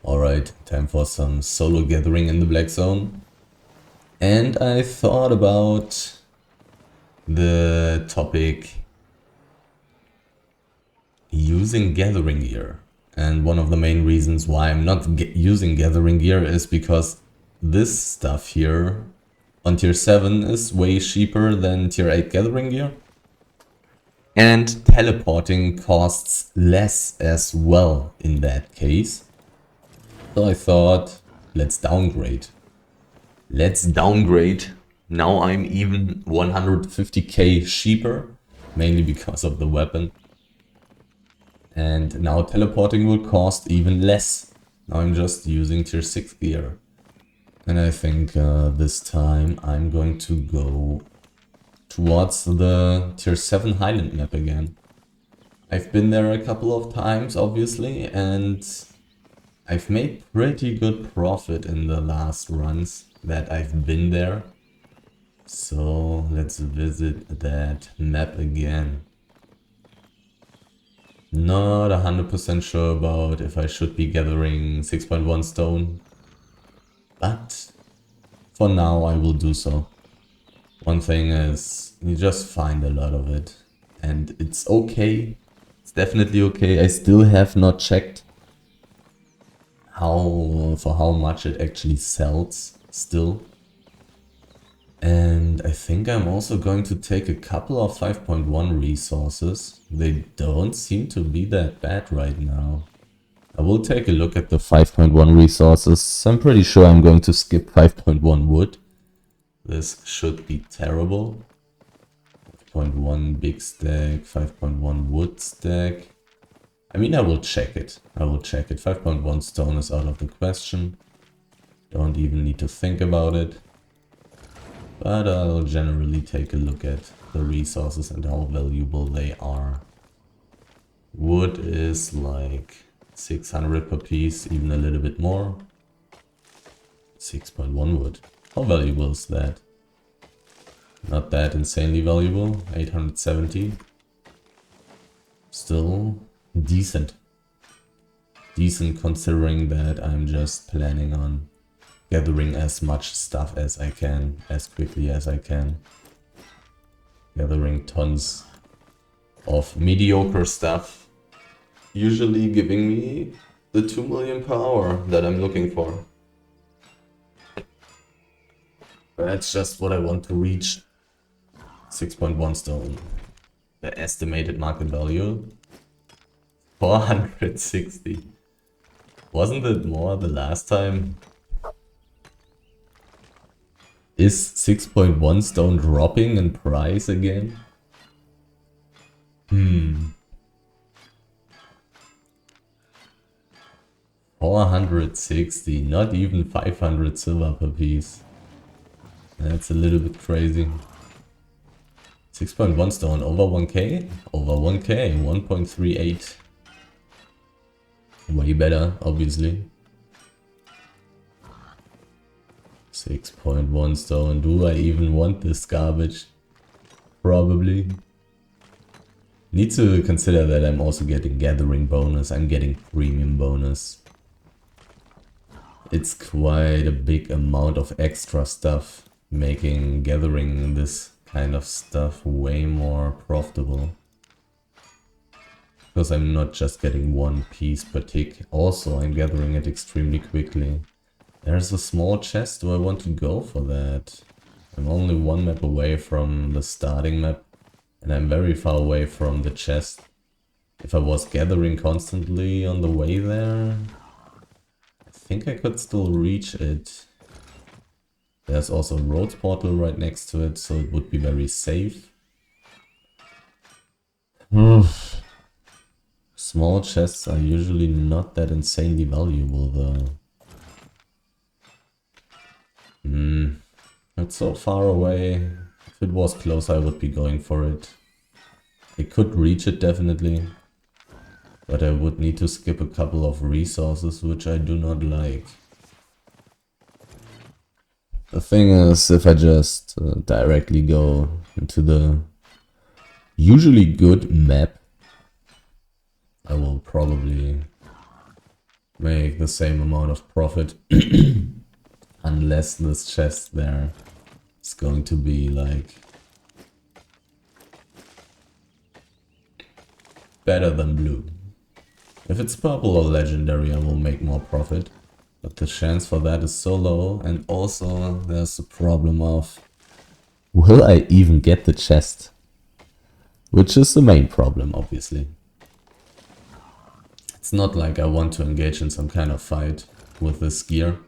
Alright, time for some solo gathering in the Black Zone. And I thought about the topic using gathering gear. And one of the main reasons why I'm not using gathering gear is because this stuff here on tier 7 is way cheaper than tier 8 gathering gear. And teleporting costs less as well in that case. So I thought, let's downgrade. Now I'm even 150k cheaper, mainly because of the weapon. And now teleporting will cost even less. Now I'm just using tier 6 gear. And I think this time I'm going to go towards the tier 7 Highland Map again. I've been there a couple of times, obviously, and I've made pretty good profit in the last runs that I've been there. So let's visit that map again. Not 100% sure about if I should be gathering 6.1 stone, but for now I will do so. One thing is, you just find a lot of it, and it's okay. It's definitely okay. I still have not checked for how much it actually sells still. And I think I'm also going to take a couple of 5.1 resources. They don't seem to be that bad right now. I will take a look at the 5.1 resources. I'm pretty sure I'm going to skip 5.1 wood. This should be terrible. 5.1 big stack, 5.1 wood stack. I mean, I will check it. 5.1 stone is out of the question. Don't even need to think about it. But I'll generally take a look at the resources and how valuable they are. Wood is like 600 per piece, even a little bit more. 6.1 wood. How valuable is that? Not that insanely valuable. 870. Still decent. Decent considering that I'm just planning on gathering as much stuff as I can, as quickly as I can. Gathering tons of mediocre stuff. Usually giving me the 2 million per hour that I'm looking for. That's just what I want to reach. 6.1 stone. The estimated market value. 460. Wasn't it more the last time? Is 6.1 stone dropping in price again? 460, not even 500 silver per piece. That's a little bit crazy. 6.1 stone, over 1k? Over 1k, 1.38. Way better, obviously. 6.1 stone, do I even want this garbage? Probably. Need to consider that I'm also getting gathering bonus, I'm getting premium bonus. It's quite a big amount of extra stuff, making gathering this kind of stuff way more profitable. Because I'm not just getting one piece per tick, also I'm gathering it extremely quickly. There's a small chest, do I want to go for that? I'm only one map away from the starting map, and I'm very far away from the chest. If I was gathering constantly on the way there, I think I could still reach it. There's also a road portal right next to it, so it would be very safe. Small chests are usually not that insanely valuable though. It's so far away. If it was close, I would be going for it. I could reach it definitely, but I would need to skip a couple of resources, which I do not like. The thing is, if I just directly go into the usually good map, I will probably make the same amount of profit. Unless this chest there is going to be like better than blue. If it's purple or legendary, I will make more profit. But the chance for that is so low, and also there's the problem of, will I even get the chest? Which is the main problem, obviously. It's not like I want to engage in some kind of fight with this gear.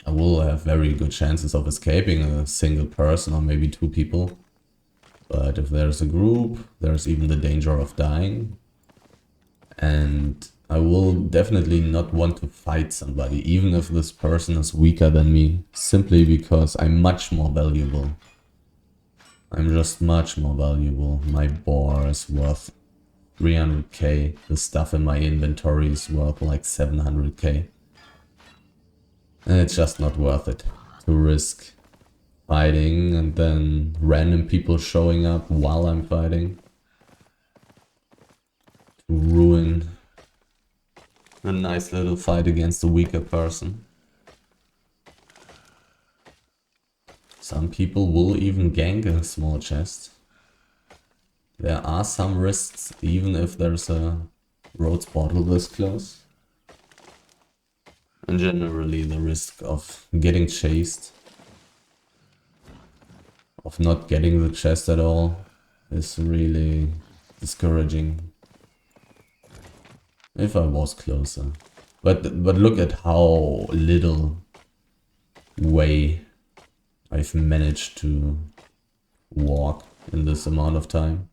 I will have very good chances of escaping a single person or maybe two people. But if there's a group, there's even the danger of dying. And I will definitely not want to fight somebody, even if this person is weaker than me, simply because I'm much more valuable. I'm just much more valuable. My boar is worth 300k. The stuff in my inventory is worth like 700k. And it's just not worth it to risk fighting and then random people showing up while I'm fighting to ruin a nice little fight against a weaker person. Some people will even gank a small chest. There are some risks, even if there's a road portal this close. And generally the risk of getting chased, of not getting the chest at all, is really discouraging. If I was closer. But look at how little way I've managed to walk in this amount of time.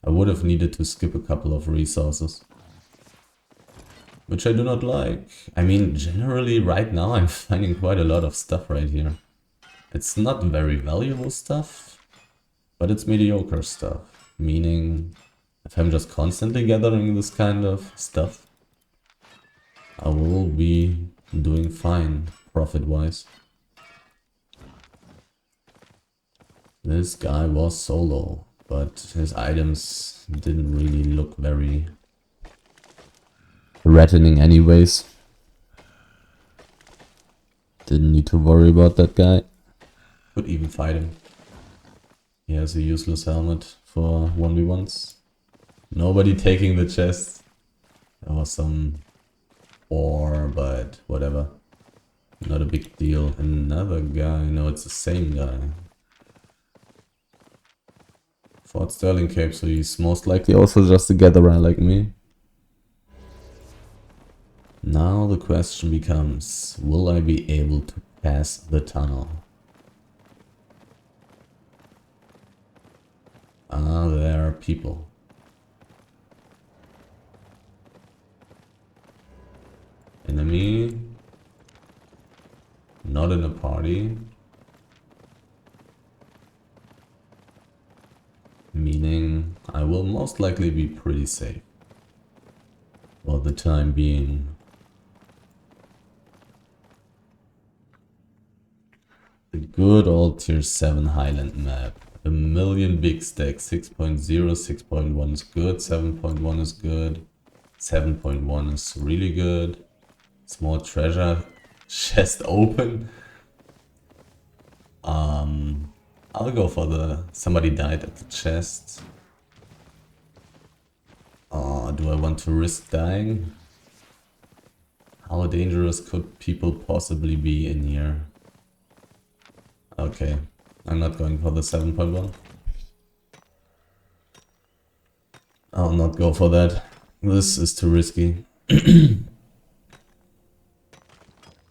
I would have needed to skip a couple of resources, which I do not like. I mean, generally right now I'm finding quite a lot of stuff right here. It's not very valuable stuff, but it's mediocre stuff. Meaning, if I'm just constantly gathering this kind of stuff, I will be doing fine profit-wise. This guy was solo, but his items didn't really look very threatening anyways. Didn't need to worry about that guy. Could even fight him. He has a useless helmet for 1v1s. Nobody taking the chest. There was some ore, but whatever. Not a big deal. Another guy. No, it's the same guy. Fort Sterling Cape, so he's most likely also just a gatherer like me. Now the question becomes, will I be able to pass the tunnel? Are there people? Enemy? Not in a party. Meaning I will most likely be pretty safe for the time being. The good old tier 7 Highland Map. A million big stacks. 6.0, 6.1 is good, 7.1 is good, 7.1 is really good. Small treasure chest open. I'll go for the somebody died at the chest. Do I want to risk dying? How dangerous could people possibly be in here? Okay, I'm not going for the 7.1. I'll not go for that. This is too risky.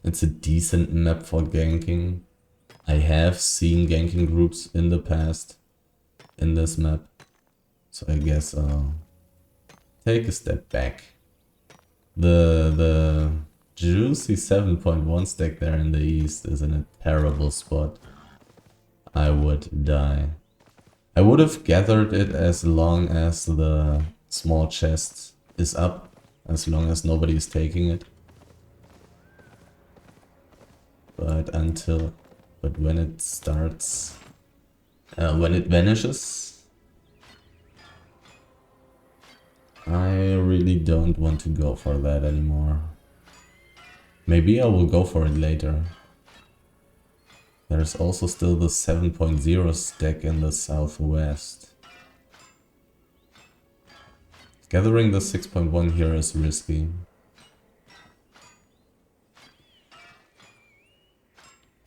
It's a decent map for ganking. I have seen ganking groups in the past in this map. So I guess I'll take a step back. The juicy 7.1 stack there in the east is in a terrible spot. I would die. I would have gathered it as long as the small chest is up, as long as nobody is taking it. But when it starts, when it vanishes, I really don't want to go for that anymore. Maybe I will go for it later. There's also still the 7.0 stack in the southwest. Gathering the 6.1 here is risky.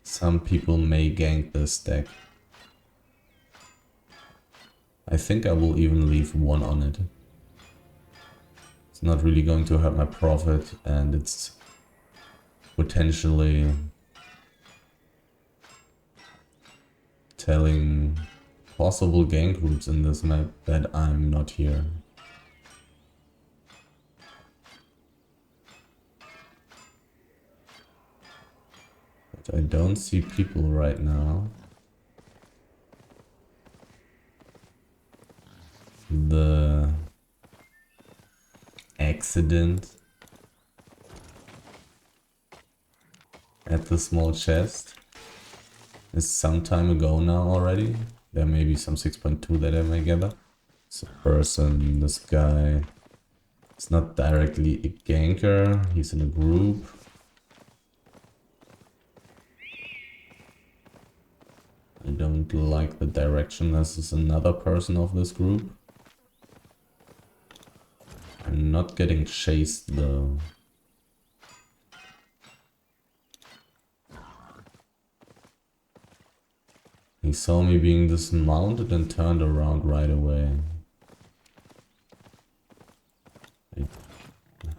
Some people may gank this stack. I think I will even leave one on it. It's not really going to hurt my profit, and it's potentially telling possible gank routes in this map that I'm not here. But I don't see people right now. The accident at the small chest is some time ago now already. There may be some 6.2 that I may gather. This person, this guy, it's not directly a ganker, he's in a group. I don't like the direction. This is another person of this group. I'm not getting chased though. He saw me being dismounted and turned around right away.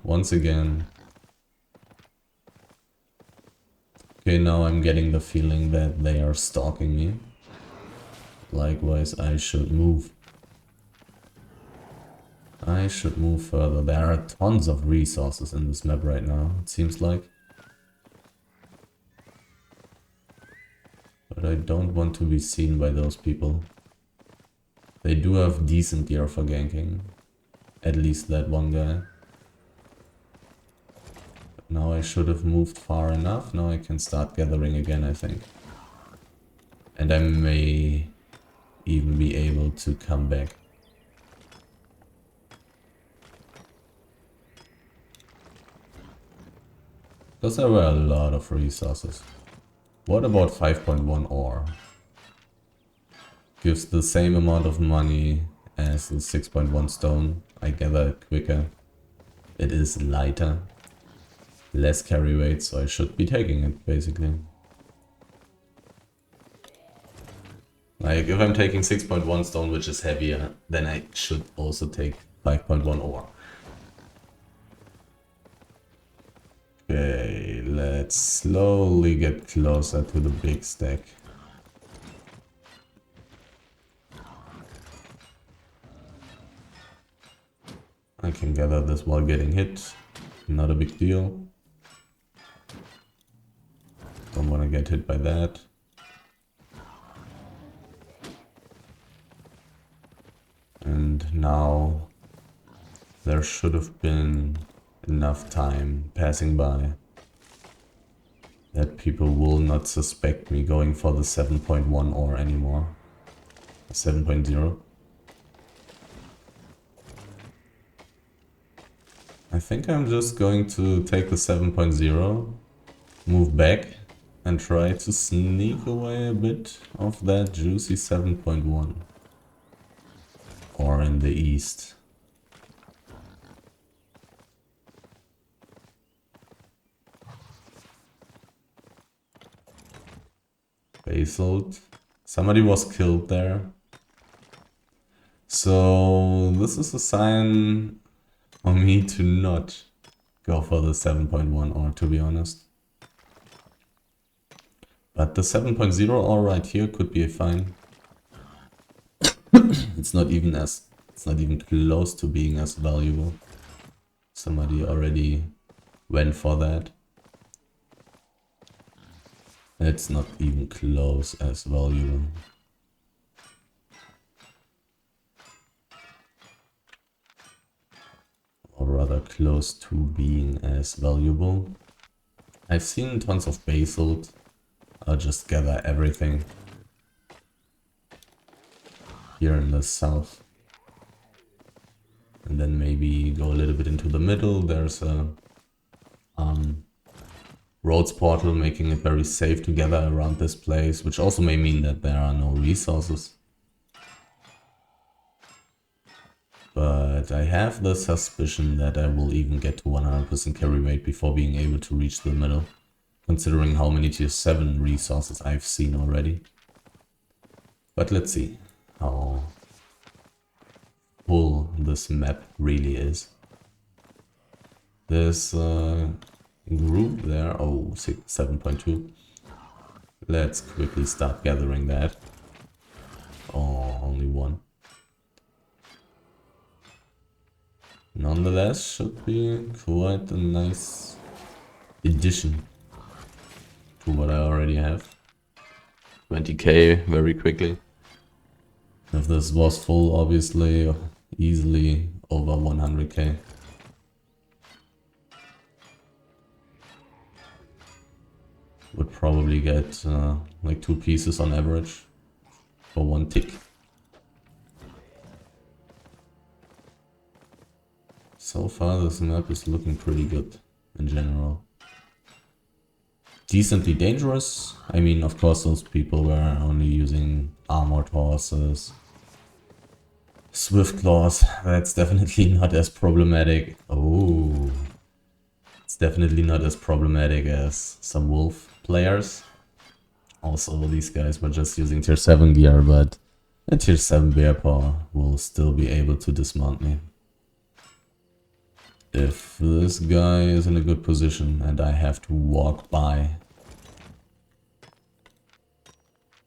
Once again. Okay, now I'm getting the feeling that they are stalking me. Likewise, I should move. I should move further. There are tons of resources in this map right now, it seems like. But I don't want to be seen by those people. They do have decent gear for ganking. At least that one guy. But now I should have moved far enough. Now I can start gathering again, I think. And I may even be able to come back. Because there were a lot of resources. What about 5.1 ore? Gives the same amount of money as the 6.1 stone. I gather it quicker. It is lighter. Less carry weight, so I should be taking it, basically. Like, if I'm taking 6.1 stone, which is heavier, then I should also take 5.1 ore. Okay, let's slowly get closer to the big stack. I can gather this while getting hit. Not a big deal. Don't want to get hit by that. And now there should have been enough time passing by that people will not suspect me going for the 7.1 ore anymore. 7.0. I think I'm just going to take the 7.0, move back, and try to sneak away a bit of that juicy 7.1. Or in the east. Basalt. Somebody was killed there. So this is a sign for me to not go for the 7.1 ore, to be honest. But the 7.0 ore right here could be fine. It's not even close to being as valuable. Somebody already went for that. It's not even close as valuable. Or rather close to being as valuable. I've seen tons of basalt. I'll just gather everything. Here in the south. And then maybe go a little bit into the middle. There's a roads portal, making it very safe to gather around this place, which also may mean that there are no resources. But I have the suspicion that I will even get to 100% carry rate before being able to reach the middle, considering how many tier 7 resources I've seen already. But let's see how full this map really is. There's a group there, oh, 7.2. Let's quickly start gathering that. Oh, only one. Nonetheless, should be quite a nice addition to what I already have. 20k very quickly. If this was full, obviously, easily over 100k. Would probably get like 2 pieces on average for 1 tick. So far this map is looking pretty good in general. Decently dangerous. I mean, of course those people were only using armored horses. Swift claws, that's definitely not as problematic. Oh, it's definitely not as problematic as some wolf players. Also, these guys were just using tier 7 gear, but a tier 7 bear paw will still be able to dismount me. If this guy is in a good position and I have to walk by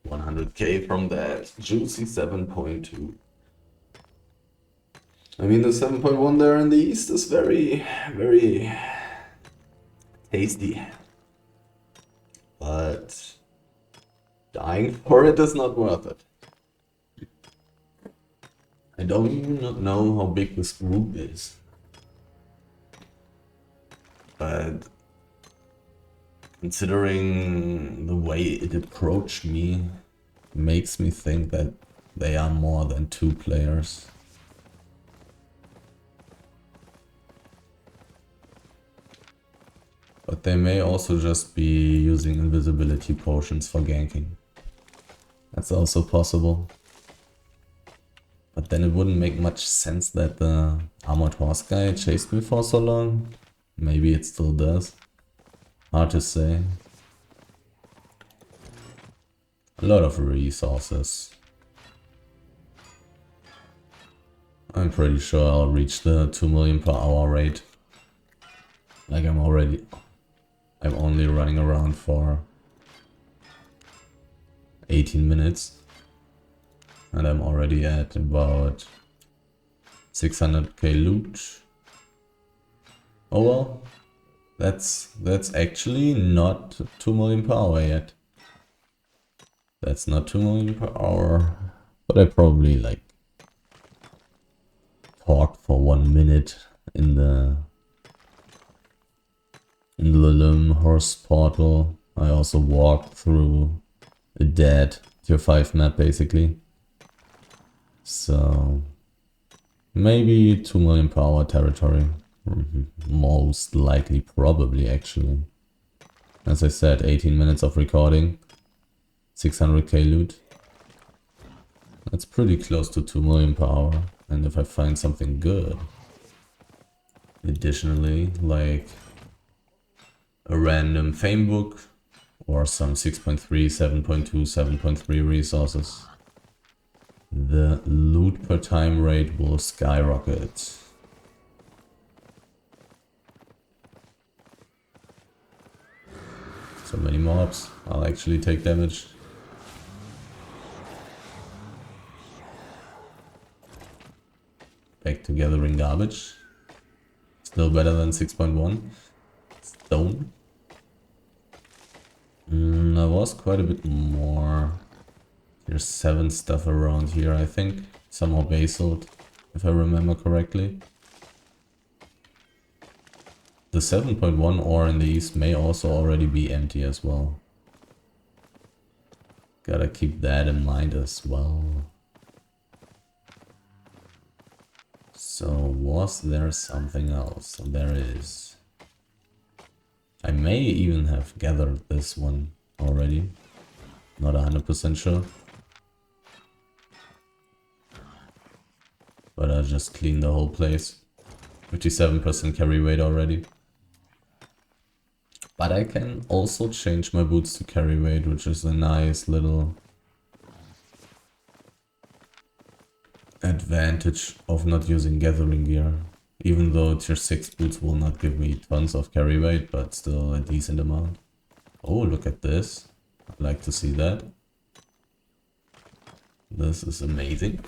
100k from that juicy 7.2. I mean, the 7.1 there in the east is very, very tasty. But dying for it is not worth it. I don't know how big this group is. But considering the way it approached me, makes me think that they are more than 2 players. But they may also just be using invisibility potions for ganking. That's also possible. But then it wouldn't make much sense that the armored horse guy chased me for so long. Maybe it still does. Hard to say. A lot of resources. I'm pretty sure I'll reach the 2 million per hour rate. Like I'm only running around for 18 minutes. And I'm already at about 600k loot. Oh well, that's actually not 2 million per hour yet. That's not 2 million per hour, but I probably like talked for 1 minute in the Lymhurst portal. I also walked through a dead tier 5 map basically. So maybe 2 million per hour territory. Most likely, probably actually. As I said, 18 minutes of recording, 600k loot. That's pretty close to 2 million per hour. And if I find something good, additionally, like a random fame book or some 6.3, 7.2, 7.3 resources, the loot per time rate will skyrocket. So many mobs, I'll actually take damage. Back to gathering garbage. Still better than 6.1. Stone. There was quite a bit more. There's 7 stuff around here, I think. Some more basalt, if I remember correctly. The 7.1 ore in the east may also already be empty as well. Gotta keep that in mind as well. So was there something else? There is. I may even have gathered this one already. Not 100% sure. But I just cleaned the whole place. 57% carry weight already. But I can also change my boots to carry weight, which is a nice little advantage of not using gathering gear. Even though tier 6 boots will not give me tons of carry weight, but still a decent amount. Oh, look at this. I'd like to see that. This is amazing.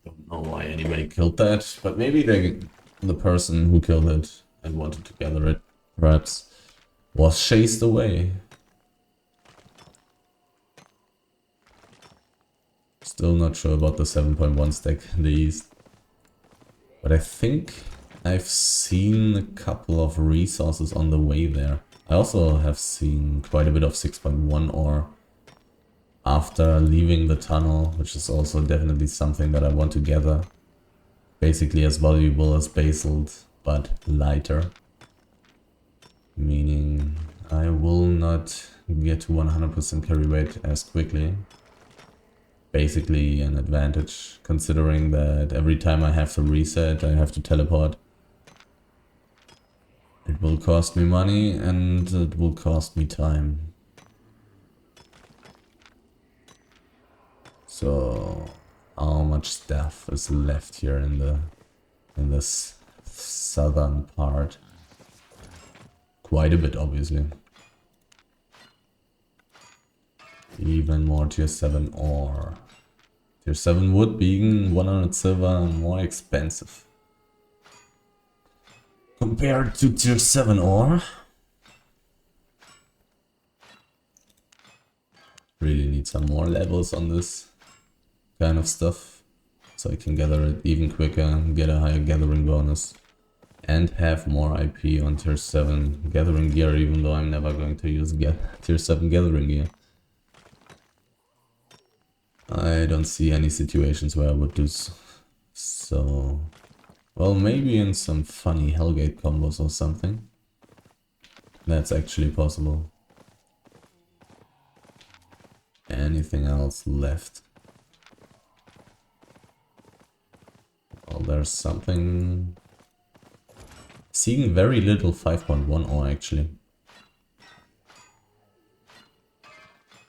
Don't know why anybody killed that, but maybe the person who killed it and wanted to gather it, perhaps, was chased away. Still not sure about the 7.1 stack in the east. But I think I've seen a couple of resources on the way there. I also have seen quite a bit of 6.1 ore after leaving the tunnel, which is also definitely something that I want to gather. Basically as valuable as basalt, but lighter. Meaning I will not get to 100% carry weight as quickly. Basically an advantage, considering that every time I have to reset, I have to teleport. It will cost me money and it will cost me time. So how much stuff is left here in this southern part? Quite a bit, obviously. Even more tier 7 ore. Tier 7 wood being 100 silver more expensive. Compared to tier 7 ore. Really need some more levels on this kind of stuff. So I can gather it even quicker and get a higher gathering bonus. And have more IP on tier 7 gathering gear, even though I'm never going to use tier 7 gathering gear. I don't see any situations where I would do so. Well, maybe in some funny Hellgate combos or something. That's actually possible. Anything else left? Well, there's something... Seeing very little 5.1 ore actually.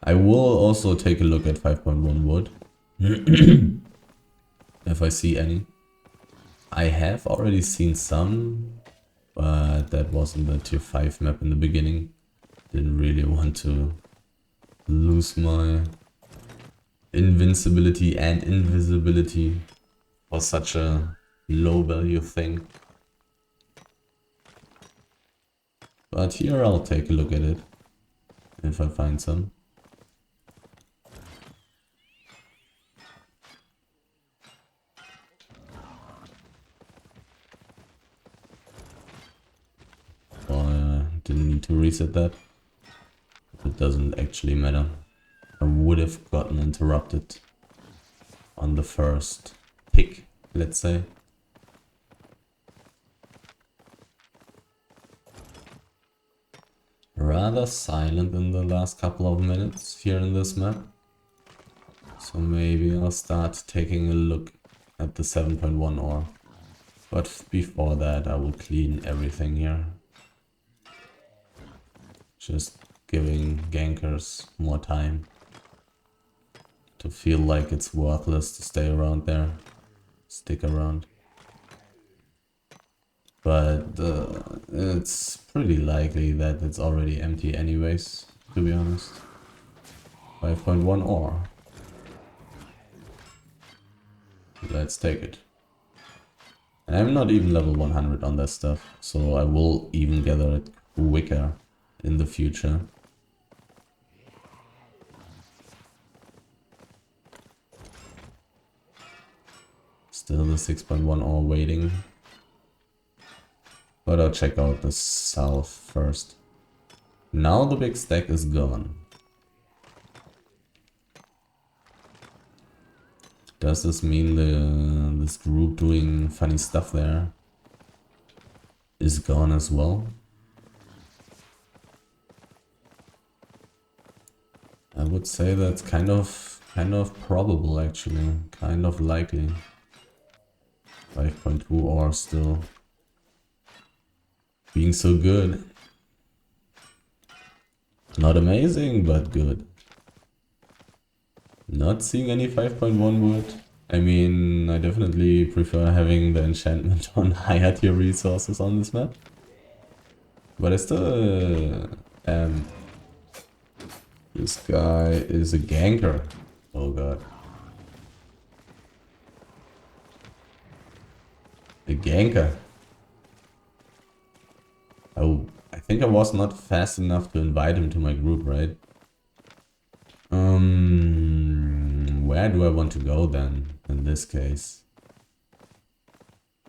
I will also take a look at 5.1 wood. If I see any. I have already seen some, but that wasn't the tier 5 map in the beginning. Didn't really want to lose my invincibility and invisibility for such a low value thing. But here I'll take a look at it, if I find some. Didn't need to reset that. It doesn't actually matter. I would have gotten interrupted on the first pick, let's say. Rather silent in the last couple of minutes here in this map. So maybe I'll start taking a look at the 7.1 ore. But before that I will clean everything here. Just giving gankers more time to feel like it's worthless to stay around there, stick around. But it's pretty likely that it's already empty anyways, to be honest. 5.1 ore. Let's take it. And I'm not even level 100 on that stuff, so I will even gather it quicker in the future. Still the 6.1 ore waiting. But I'll check out the south first. Now the big stack is gone. Does this mean this group doing funny stuff there is gone as well? I would say that's kind of probable actually, kind of likely. 5.2 or still being so good. Not amazing, but good. Not seeing any 5.1 wood. I mean, I definitely prefer having the enchantment on higher tier resources on this map. But I still this guy is a ganker. Oh god. A ganker. Oh, I think I was not fast enough to invite him to my group, right? Where do I want to go then, in this case?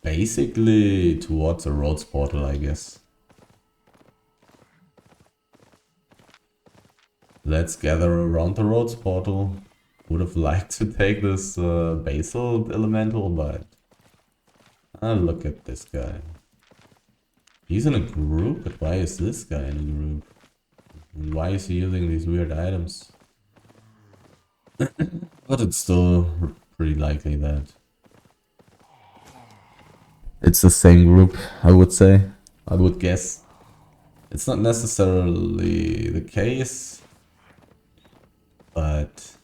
Basically towards a roads portal, I guess. Let's gather around the roads portal. Would have liked to take this basalt elemental, but... look at this guy. He's in a group, but why is this guy in a group? And why is he using these weird items? But it's still pretty likely that it's the same group, I would say. I would guess. It's not necessarily the case, but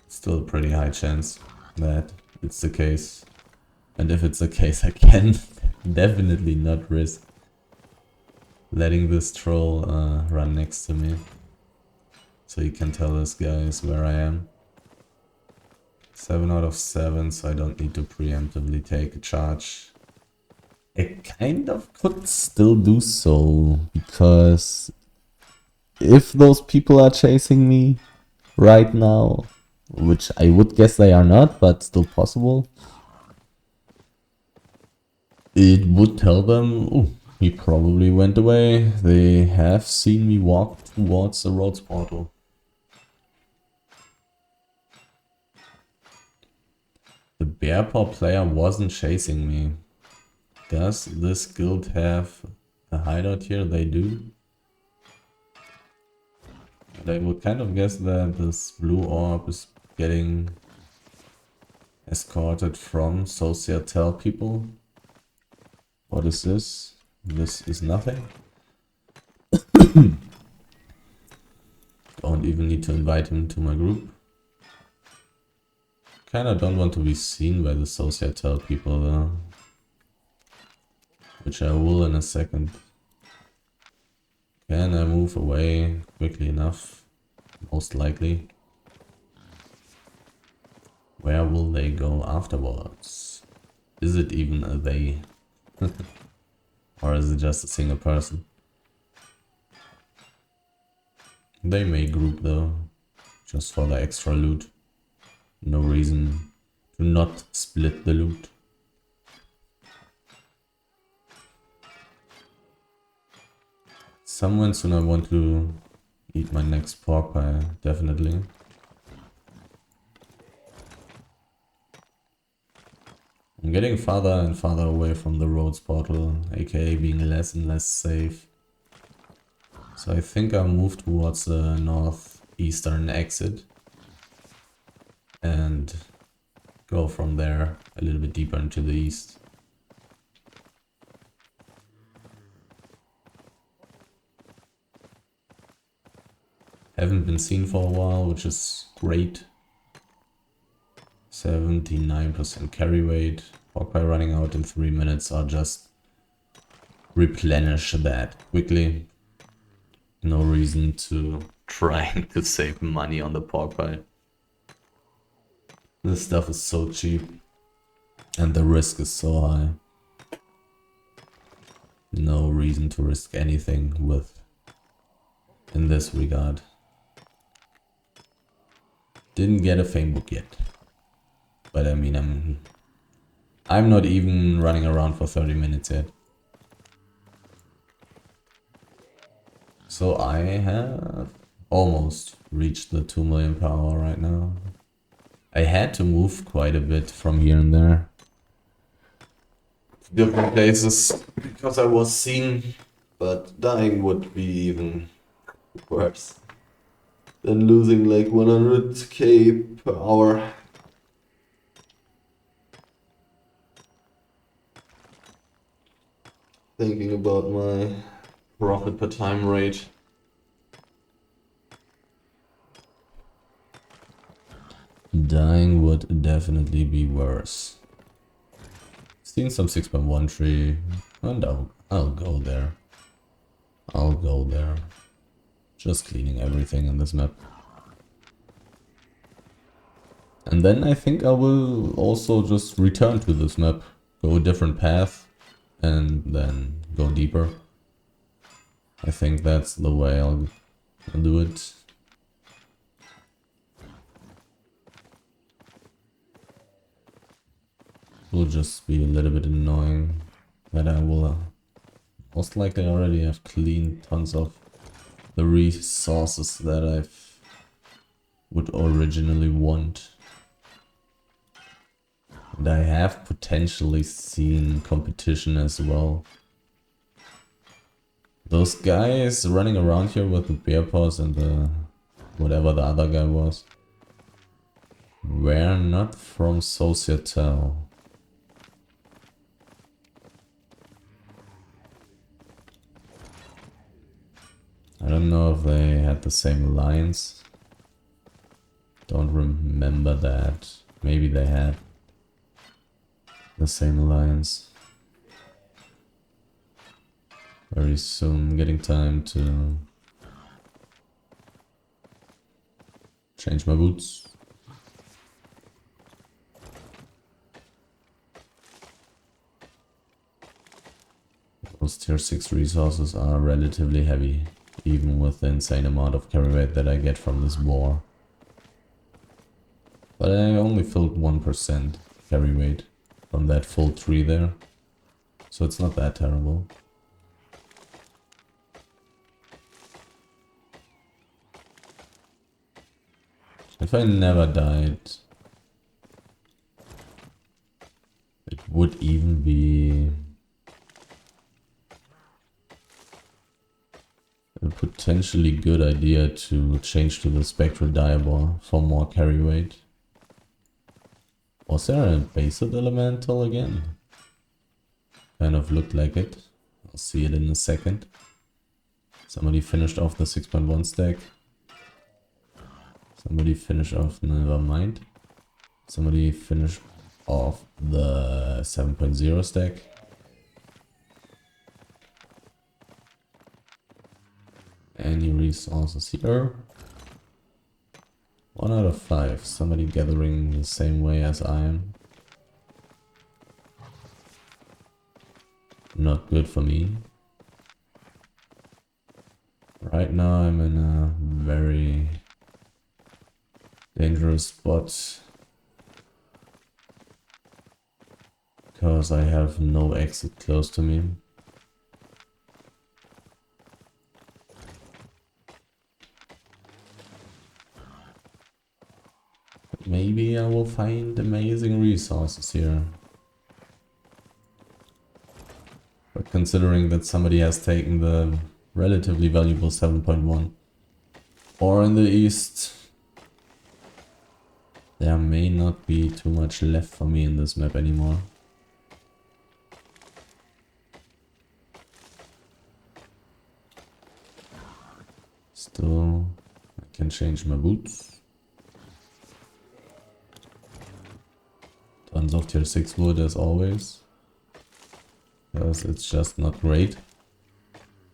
still a pretty high chance that it's the case. And if it's the case, I can definitely not risk letting this troll run next to me. So you can tell this guys where I am. 7 out of 7, so I don't need to preemptively take a charge. I kind of could still do so, because if those people are chasing me right now, which I would guess they are not, but still possible, it would tell them, oh, he probably went away. They have seen me walk towards the roads portal. The bear paw player wasn't chasing me. Does this guild have a hideout here? They do. And I would kind of guess that this blue orb is getting escorted from Societal people. What is this? This is nothing. Don't even need to invite him to my group. Kinda don't want to be seen by the Societal people though. Which I will in a second. Can I move away quickly enough? Most likely. Where will they go afterwards? Is it even a they? Or is it just a single person? They may group though, just for the extra loot. No reason to not split the loot. Someone soon I want to eat my next pork pie, definitely. I'm getting farther and farther away from the roads portal, aka being less and less safe. So I think I'll move towards the northeastern exit and go from there a little bit deeper into the east. Haven't been seen for a while, which is great. 79% carry weight. Pork pie running out in 3 minutes. I'll just replenish that quickly. No reason to trying to save money on the pork pie. This stuff is so cheap and the risk is so high. No reason to risk anything with in this regard. Didn't get a fame book yet. But I mean, I'm not even running around for 30 minutes yet. So I have almost reached the 2 million per hour right now. I had to move quite a bit from here and there. Different places because I was seen, but dying would be even worse than losing like 100k per hour. Thinking about my profit per time rate. Dying would definitely be worse. Seen some 6.1 tree, and I'll go there. I'll go there. Just cleaning everything in this map. And then I think I will also just return to this map, go a different path, and then go deeper. I think that's the way I'll do it. Will just be a little bit annoying that I will most likely already have cleaned tons of the resources that I would originally want. And I have potentially seen competition as well. Those guys running around here with the bear paws and the whatever the other guy was were not from Societal. I don't know if they had the same lines. Don't remember that. Maybe they had the same lines. Very soon getting time to change my boots. Those tier 6 resources are relatively heavy, even with the insane amount of carry weight that I get from this war. But I only filled 1% carry weight from that full tree there, so it's not that terrible. If I never died, it would even be a potentially good idea to change to the Spectral Diabor for more carry weight. Was there a Based Elemental again? Kind of looked like it. I'll see it in a second. Somebody finished off the 6.1 stack. Somebody finished off, never mind. Somebody finished off the 7.0 stack. Any resources here? 1 out of 5. Somebody gathering the same way as I am. Not good for me. Right now I'm in a very dangerous spot. Because I have no exit close to me. Maybe I will find amazing resources here. But considering that somebody has taken the relatively valuable 7.1 or in the east, there may not be too much left for me in this map anymore. Still, I can change my boots. Tons of tier 6 wood as always. Because it's just not great.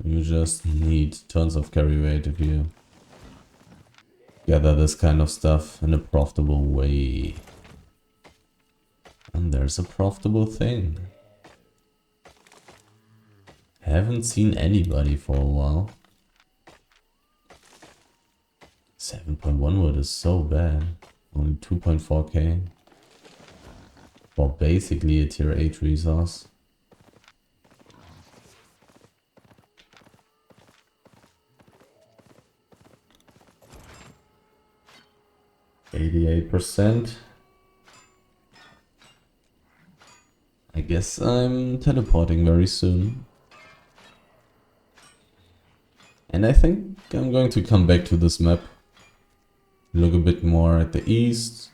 You just need tons of carry weight if you gather this kind of stuff in a profitable way. And there's a profitable thing. Haven't seen anybody for a while. 7.1 wood is so bad. Only 2.4k. For basically a tier 8 resource. 88%. I guess I'm teleporting very soon. And I think I'm going to come back to this map. Look a bit more at the east.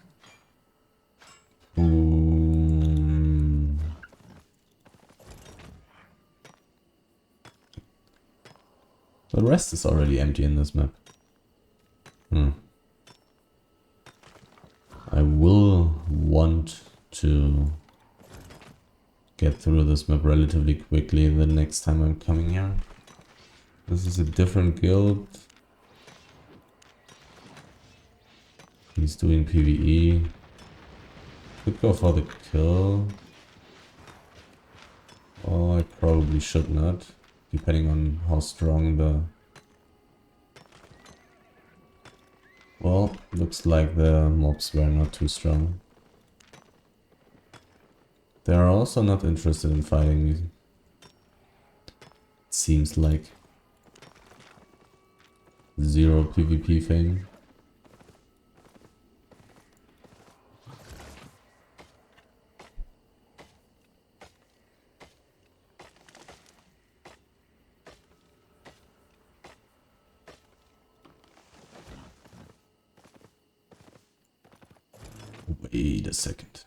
The rest is already empty in this map. I will want to get through this map relatively quickly the next time I'm coming here. This is a different guild. He's doing PvE. Could go for the kill. Oh, I probably should not, depending on how strong the... Well, looks like the mobs were not too strong. They are also not interested in fighting me. It seems like. Zero PvP thing. Wait a second.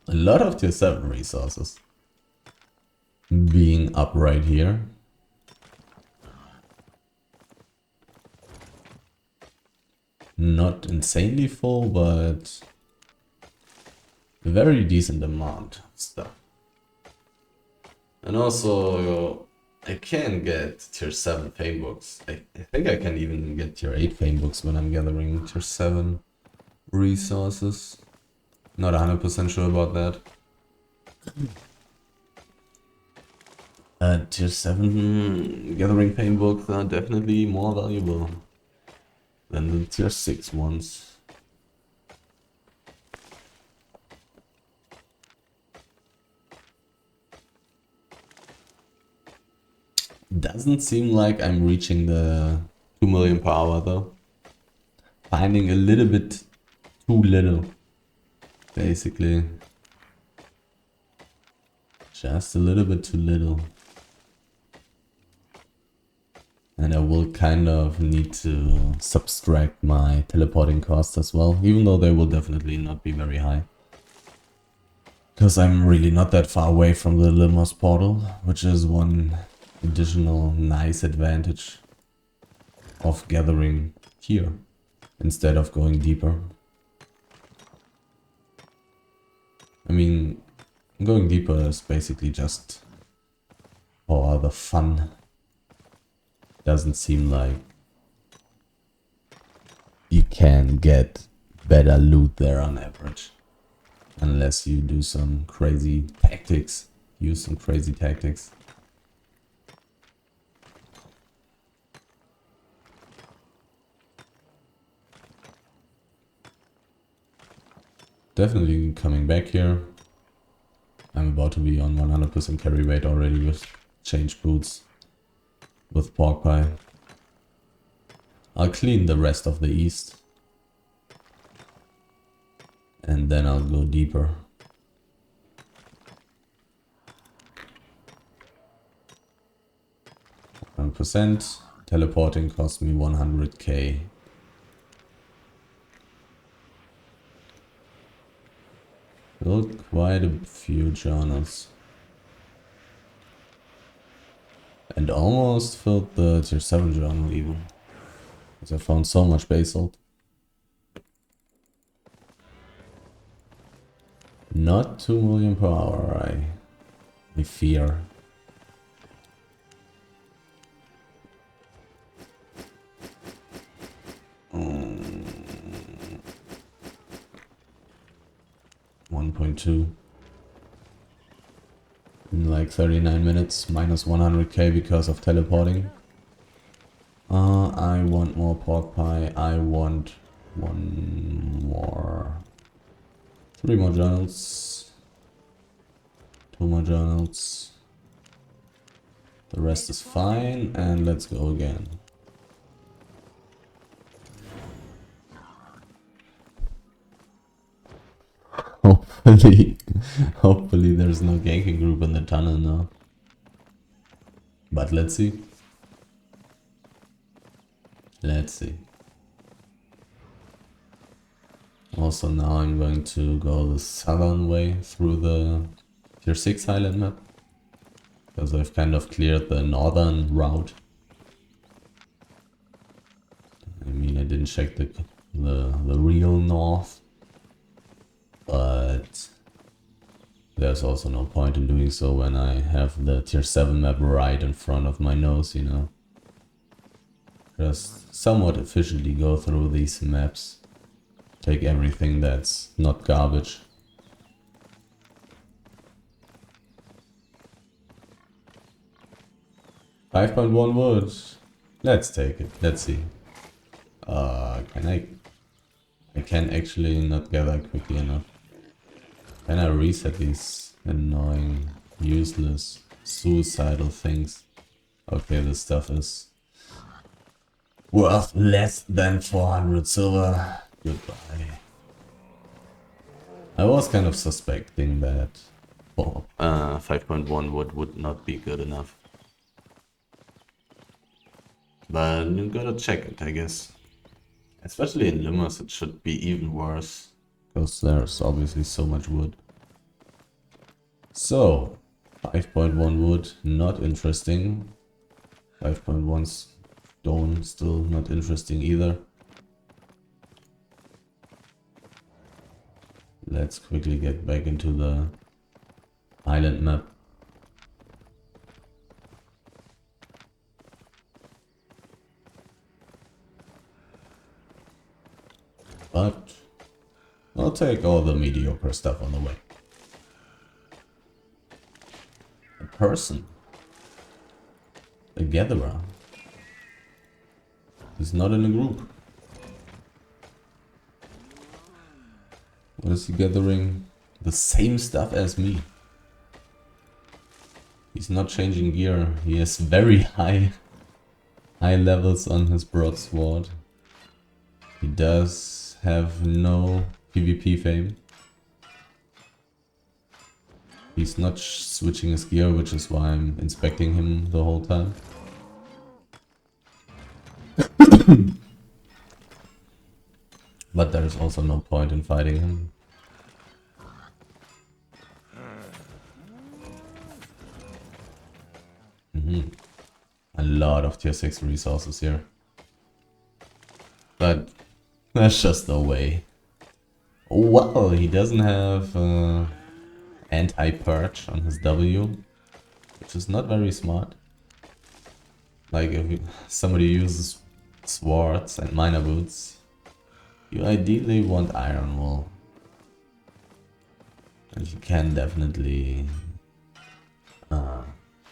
A lot of tier 7 resources being up right here. Not insanely full, but a very decent amount of stuff. And also, I can get tier 7 fame books. I think I can even get tier 8 fame books when I'm gathering tier 7 resources. Not 100% sure about that. Tier 7 gathering fame books are definitely more valuable than the tier 6 ones. Doesn't seem like I'm reaching the 2 million per hour though. Finding a little bit too little, basically. Just a little bit too little. And I will kind of need to subtract my teleporting costs as well, even though they will definitely not be very high. Because I'm really not that far away from the Lymhurst portal, which is one additional nice advantage of gathering here instead of going deeper. I mean, going deeper is basically just for the fun. Doesn't seem like you can get better loot there on average. Unless you do some crazy tactics. Use some crazy tactics. Definitely coming back here. I'm about to be on 100% carry weight already with change boots. With pork pie. I'll clean the rest of the east. And then I'll go deeper. 100%. Teleporting cost me 100k. Built quite a few journals. And almost filled the tier 7 journal even. Because I found so much basalt. Not 2 million per hour, I fear. Mm. 1.2. In like 39 minutes, minus 100k because of teleporting. I want more pork pie. I want one more. 3 more journals. 2 more journals. The rest is fine, and let's go again. hopefully there's no ganking group in the tunnel now. But let's see. Let's see. Also now I'm going to go the southern way through the Tier 6 Highland Map. Because I've kind of cleared the northern route. I mean, I didn't check the real north. But there's also no point in doing so when I have the Tier 7 map right in front of my nose, you know. Just somewhat efficiently go through these maps. Take everything that's not garbage. .1 wood. Let's take it. Let's see. Can I can actually not gather quickly enough. Can I reset these annoying, useless, suicidal things? Okay, this stuff is worth less than 400 silver. Goodbye. I was kind of suspecting that 5.1 would not be good enough. But you gotta check it, I guess. Especially in Lymhurst, it should be even worse. Because there's obviously so much wood. So, 5.1 wood, not interesting. 5.1 stone, still not interesting either. Let's quickly get back into the island map. But I'll take all the mediocre stuff on the way. A person. A gatherer. He's not in a group. What is he gathering? The same stuff as me. He's not changing gear. He has very high levels on his broadsword. He does have no PvP fame. He's not switching his gear, which is why I'm inspecting him the whole time. But there's also no point in fighting him. A lot of tier 6 resources here. But that's just no way. Well, he doesn't have anti-perch on his W, which is not very smart. Like if somebody uses swords and miner boots, you ideally want iron wool. And you can definitely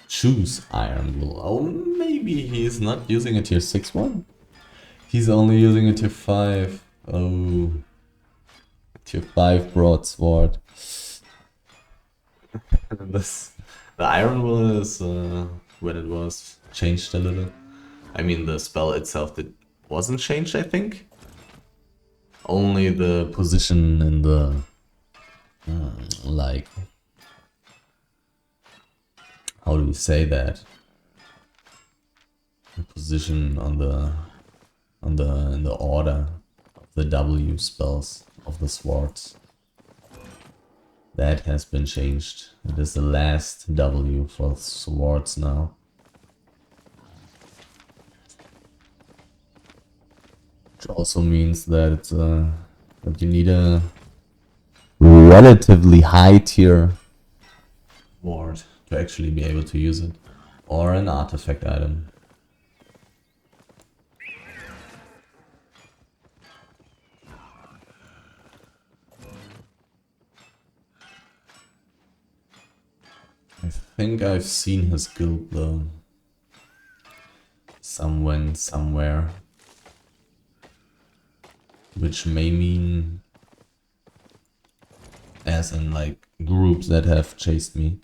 choose iron wool. Oh, maybe he's not using a tier 6 one? He's only using a tier 5. Oh, tier 5 broadsword. The iron wool is when it was changed a little. I mean, the spell itself wasn't changed, I think. Only the position in the like, how do we say that? The position on the in the order of the W spells of the swords. That has been changed. It is the last W for swords now. Which also means that that you need a relatively high tier sword to actually be able to use it, or an artifact item. I think I've seen his guild though. Somewhere. Which may mean as in like groups that have chased me.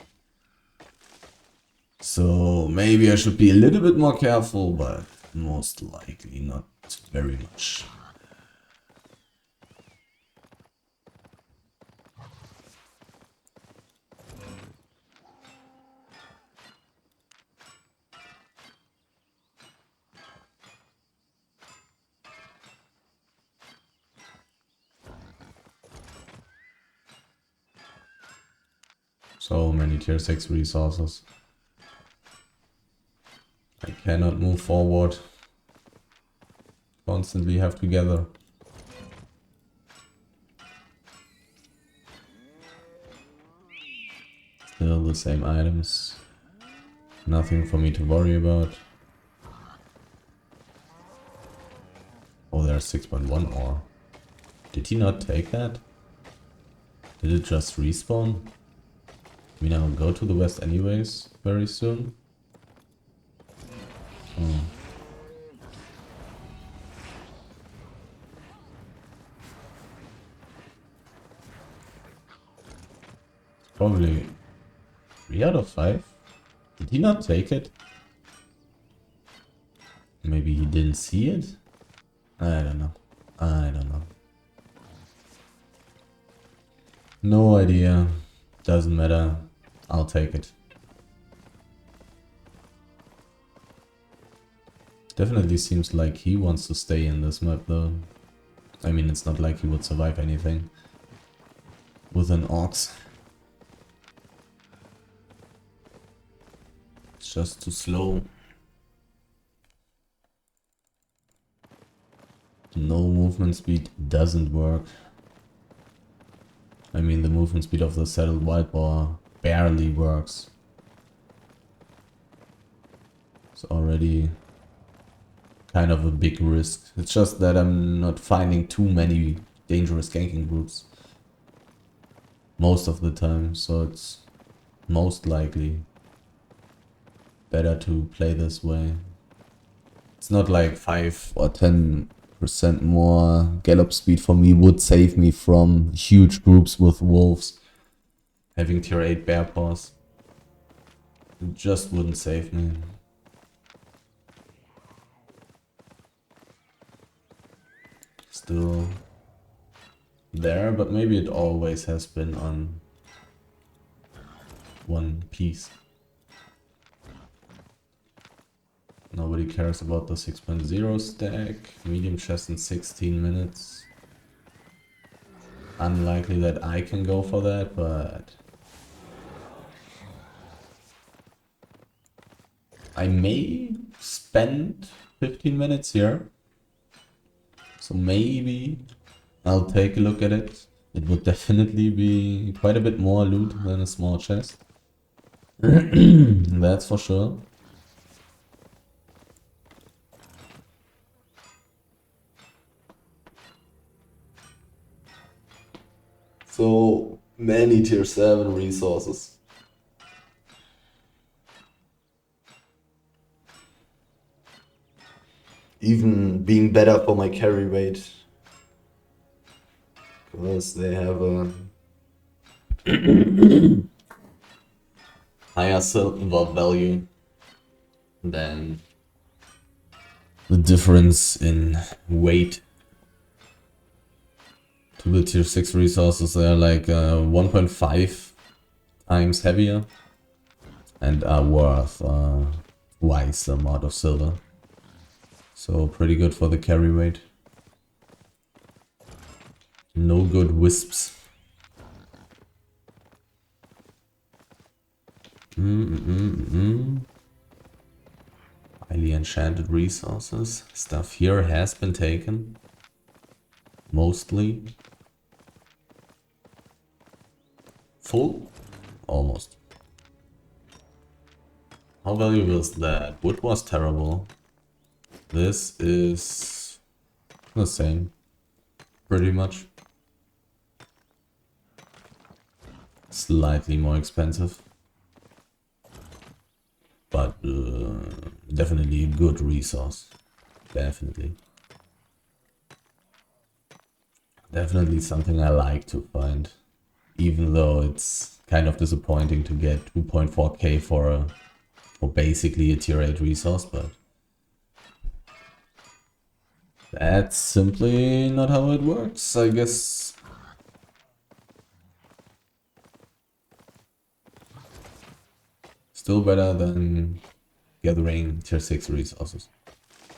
So maybe I should be a little bit more careful, but most likely not very much. So many tier 6 resources. I cannot move forward. Constantly have to gather. Still the same items. Nothing for me to worry about. Oh, there's 6.1 ore. Did he not take that? Did it just respawn? I mean, I'll go to the west anyways very soon. Oh. Probably 3 out of 5. Did he not take it? Maybe he didn't see it? I don't know. I don't know. No idea. Doesn't matter. I'll take it. Definitely seems like he wants to stay in this map though. I mean, it's not like he would survive anything with an ox. It's just too slow. No movement speed doesn't work. I mean, the movement speed of the settled wild boar barely works. It's already kind of a big risk. It's just that I'm not finding too many dangerous ganking groups most of the time, so it's most likely better to play this way. It's not like 5 or 10% more gallop speed for me would save me from huge groups with wolves. Having tier 8 bear paws, it just wouldn't save me. Still there, but maybe it always has been on one piece. Nobody cares about the 6.0 stack. Medium chest in 16 minutes. Unlikely that I can go for that, but I may spend 15 minutes here. So maybe I'll take a look at it. It would definitely be quite a bit more loot than a small chest. That's for sure. So many tier 7 resources. Even being better for my carry rate. Because they have a higher silver value than the difference in weight. To the tier 6 resources, they are like 1.5 times heavier and are worth twice the amount of silver. So pretty good for the carry rate. No good wisps. Highly enchanted resources. Stuff here has been taken. Mostly. Full? Almost. How valuable is that? Wood was terrible. This is the same. Pretty much. Slightly more expensive. But definitely a good resource. Definitely. Definitely something I like to find. Even though it's kind of disappointing to get 2.4k for basically a tier 8 resource, but that's simply not how it works, I guess. Still better than gathering tier 6 resources.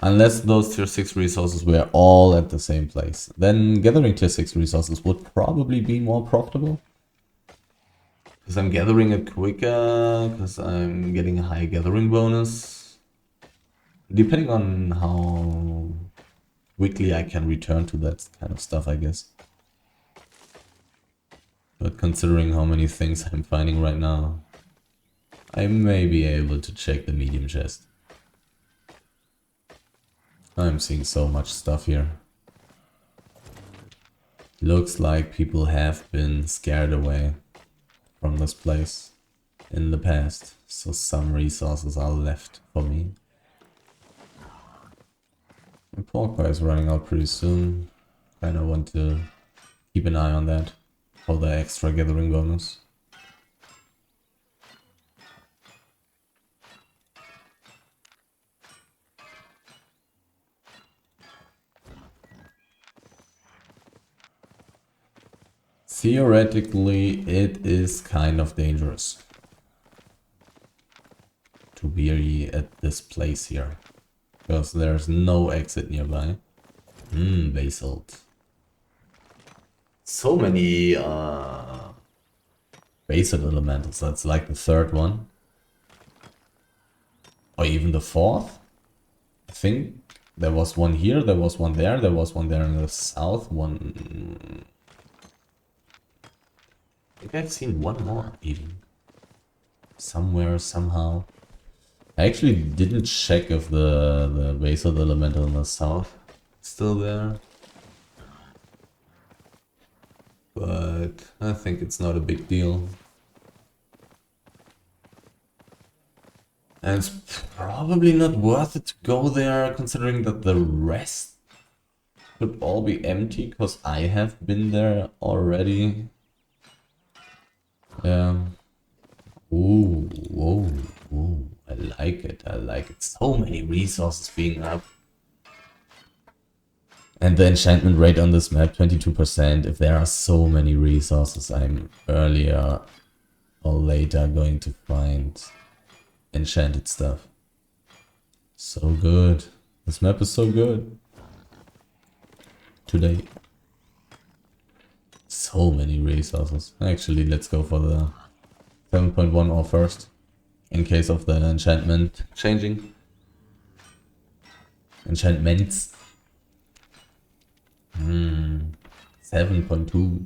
Unless those tier 6 resources were all at the same place. Then gathering tier 6 resources would probably be more profitable. Because I'm gathering it quicker, because I'm getting a high gathering bonus. Depending on how quickly I can return to that kind of stuff, I guess. But considering how many things I'm finding right now, I may be able to check the medium chest. I'm seeing so much stuff here. Looks like people have been scared away from this place in the past, so some resources are left for me. My pork pie is running out pretty soon. Kinda want to keep an eye on that for the extra gathering bonus. Theoretically, it is kind of dangerous to be at this place here, because there's no exit nearby. Basalt. So many basalt elementals. That's like the third one, or even the fourth. I think there was one here, there was one there, there was one there in the south, one... I think I've seen one more even. Somewhere, somehow. I actually didn't check if the basalt elemental in the south is still there. But I think it's not a big deal. And it's probably not worth it to go there, considering that the rest could all be empty, because I have been there already. Yeah. Ooh, whoa, whoa. I like it, I like it. So many resources being up. And the enchantment rate on this map, 22%. If there are so many resources, I'm earlier or later going to find enchanted stuff. So good. This map is so good. Today. So many resources. Actually, let's go for the 7.1 ore first. In case of the enchantment changing. Enchantments. 7.2.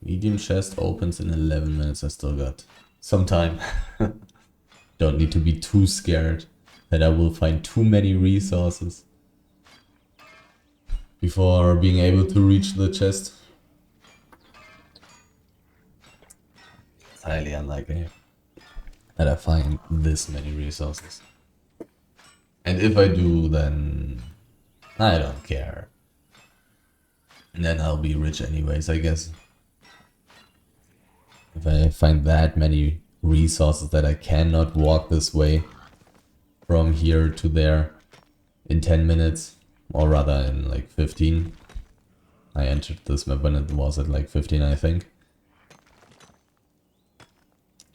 Medium chest opens in 11 minutes. I still got some time. Don't need to be too scared that I will find too many resources before being able to reach the chest. It's highly unlikely that I find this many resources. And if I do, then I don't care. And then I'll be rich anyways, I guess. If I find that many resources that I cannot walk this way from here to there in 10 minutes, or rather in like 15. I entered this map when it was at like 15, I think.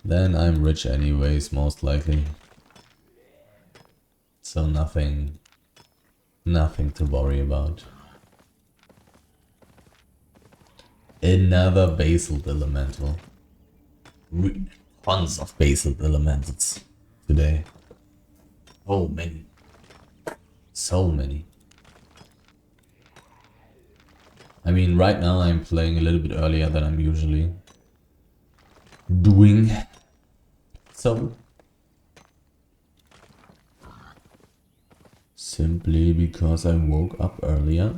Then I'm rich anyways, most likely. So nothing to worry about. Another basalt elemental. Tons of basalt elementals today. Oh, many. So many. I mean, right now I'm playing a little bit earlier than I'm usually doing. So, simply because I woke up earlier.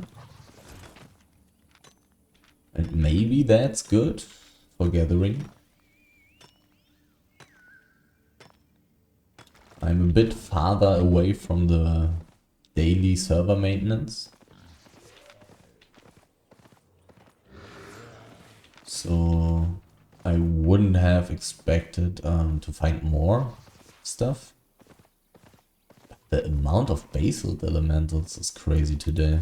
And maybe that's good for gathering. I'm a bit farther away from the daily server maintenance. So I wouldn't have expected to find more stuff. The amount of basalt elementals is crazy today.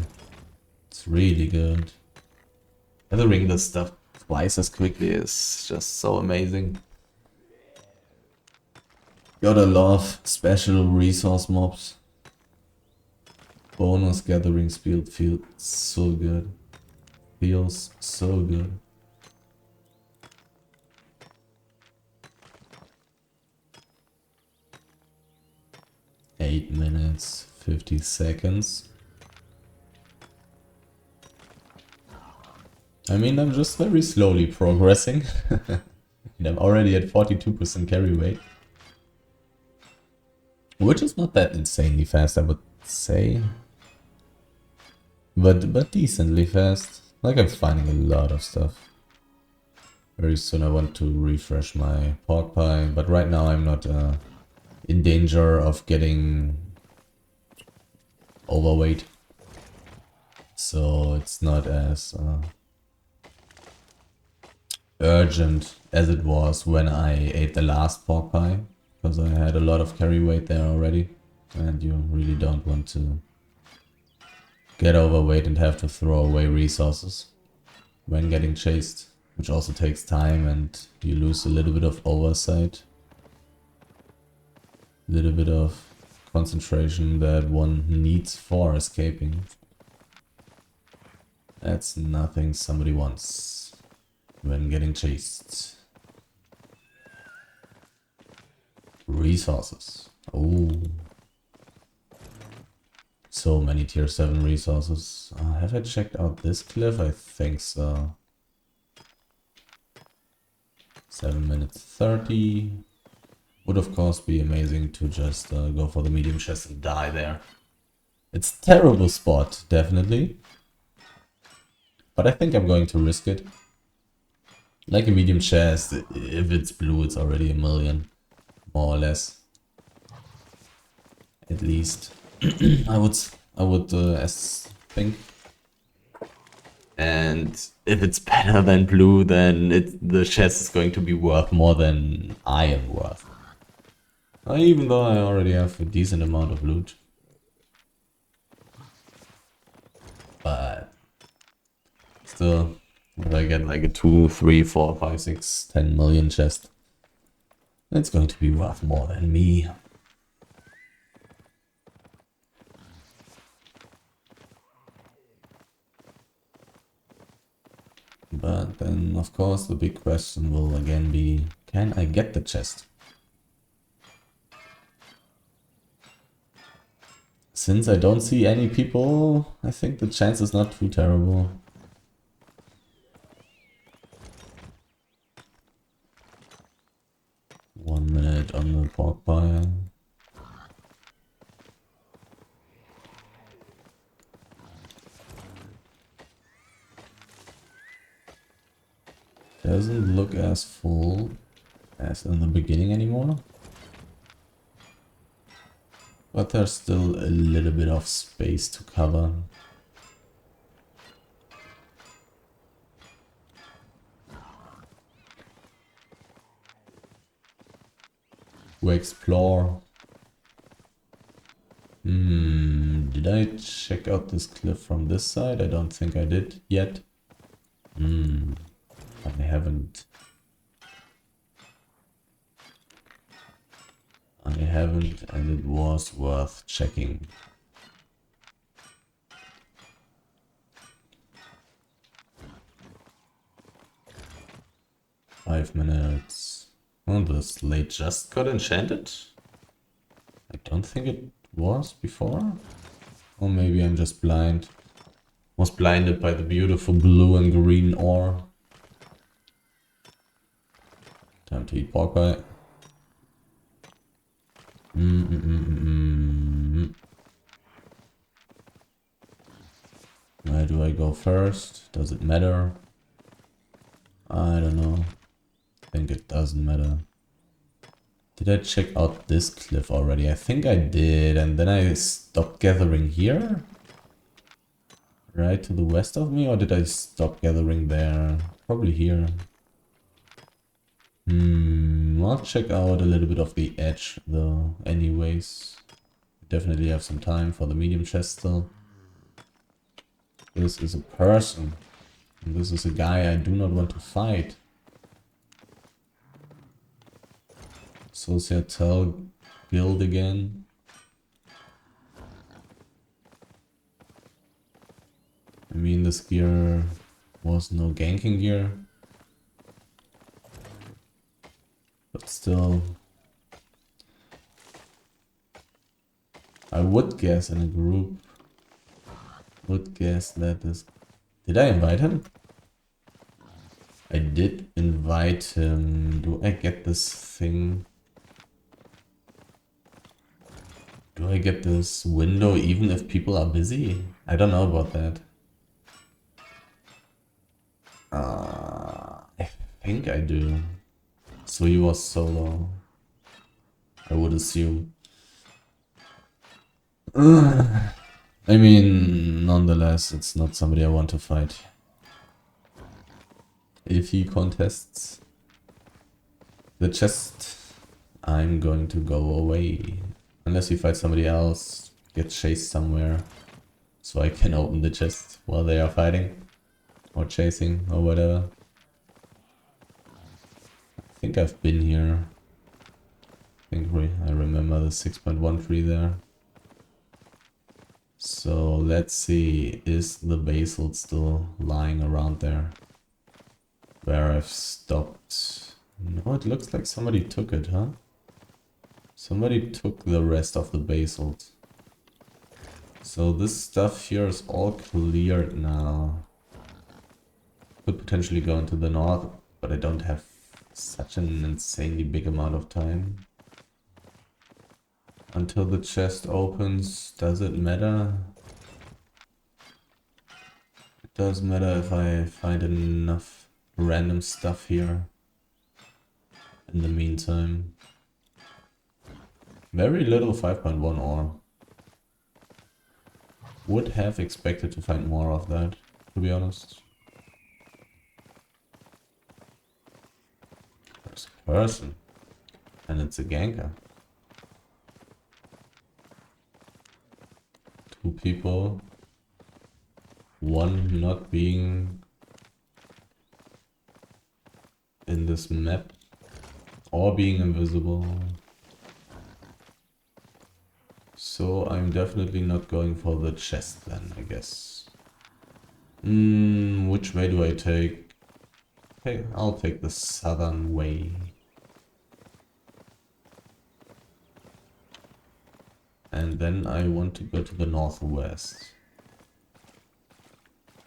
It's really good. Gathering this stuff twice as quickly is just so amazing. Gotta love special resource mobs. Bonus gathering speed feels so good. Feels so good. 8 minutes, 50 seconds. I mean, I'm just very slowly progressing. And I'm already at 42% carry weight. Which is not that insanely fast, I would say. But decently fast. Like, I'm finding a lot of stuff. Very soon I want to refresh my pork pie, but right now I'm not in danger of getting overweight. So it's not as urgent as it was when I ate the last pork pie, because I had a lot of carry weight there already, and you really don't want to get overweight and have to throw away resources when getting chased, which also takes time and you lose a little bit of oversight, a little bit of concentration that one needs for escaping. That's nothing somebody wants when getting chased. Resources. Oh. So many tier 7 resources. Have I checked out this cliff? I think so. 7 minutes 30. Would of course be amazing to just go for the medium chest and die there. It's a terrible spot, definitely. But I think I'm going to risk it. Like a medium chest, if it's blue, it's already a million. More or less. At least. I would think. And if it's better than blue, then the chest is going to be worth more than I am worth. Even though I already have a decent amount of loot. But still, if I get like a 2, 3, 4, 5, 6, 10 million chest, it's going to be worth more than me. But then, of course, the big question will again be, can I get the chest? Since I don't see any people, I think the chance is not too terrible. One minute on the pork pie. Doesn't look as full as in the beginning anymore. But there's still a little bit of space to cover. To explore. Did I check out this cliff from this side? I don't think I did yet. I haven't. And it was worth checking. Five minutes. Oh, the slate just got enchanted? I don't think it was before. Or maybe I'm just blind. Was blinded by the beautiful blue and green ore. Time to eat pork pie. Where do I go first? Does it matter? I don't know. I think it doesn't matter. Did I check out this cliff already? I think I did, and then I stopped gathering here? Right to the west of me, or did I stop gathering there? Probably here. I'll check out a little bit of the edge though, anyways. Definitely have some time for the medium chest still. This is a person. And this is a guy I do not want to fight. Societal guild again. I mean, this gear was no ganking gear. But still. would guess in a group. Would guess that is... Did I invite him? I did invite him. Do I get this thing? Do I get this window even if people are busy? I don't know about that. I think I do. So he was solo. I would assume. I mean, nonetheless, it's not somebody I want to fight. If he contests the chest, I'm going to go away. Unless he fights somebody else, gets chased somewhere. So I can open the chest while they are fighting. Or chasing, or whatever. I think I've been here. I remember the 6.13 there. So let's see, is the basalt still lying around there? Where I've stopped. No, it looks like somebody took it, huh? Somebody took the rest of the basalt. So this stuff here is all cleared now. Could potentially go into the north, but I don't have such an insanely big amount of time. Until the chest opens, does it matter? It does matter if I find enough random stuff here. In the meantime. Very little 5.1 ore. Would have expected to find more of that, to be honest. There's a person. And it's a ganker. Two people. One not being in this map. Or being invisible. So I'm definitely not going for the chest then, I guess. Which way do I take? Okay, I'll take the southern way. And then I want to go to the northwest.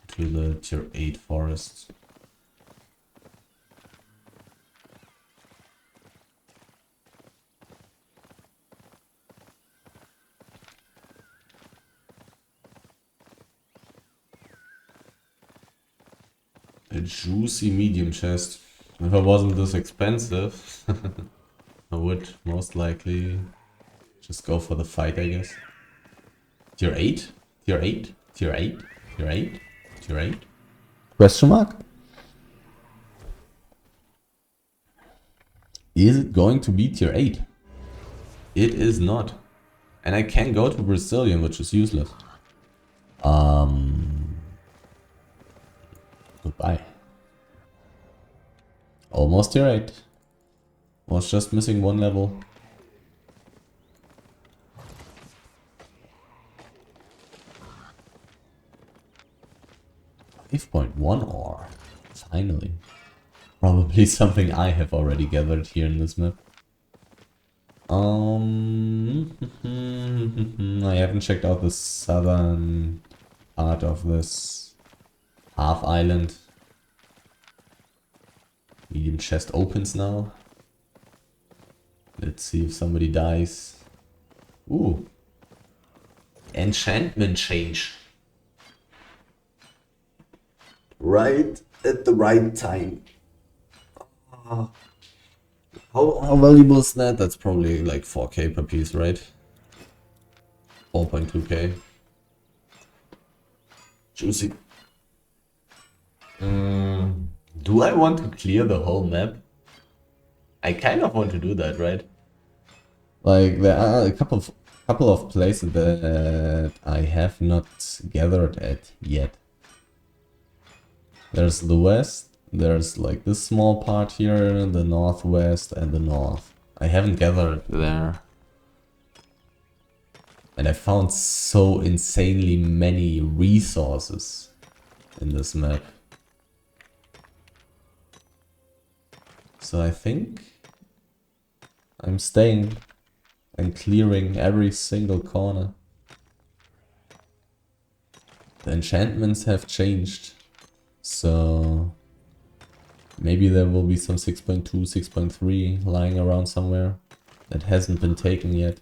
To the tier 8 forest. A juicy medium chest. If I wasn't this expensive, I would most likely just go for the fight, I guess. Tier 8? Tier 8? Tier 8? Tier 8? Tier 8? Question mark? Is it going to be tier 8? It is not. And I can go to Brazilian, which is useless. Goodbye. Almost tier 8. Was just missing one level. .1 ore. Finally. Probably something I have already gathered here in this map. I haven't checked out the southern part of this half island. Medium chest opens now. Let's see if somebody dies. Ooh. Enchantment change. Right at the right time. How valuable is that? That's probably like 4k per piece, right? 4.2k. Juicy. Do I want to clear the whole map? I kind of want to do that, right? Like, there are a couple of places that I have not gathered at yet. There's the west, there's like this small part here, the northwest and the north. I haven't gathered there. And I found so insanely many resources in this map. So I think I'm staying and clearing every single corner. the enchantments have changed. So maybe there will be some 6.2, 6.3 lying around somewhere that hasn't been taken yet.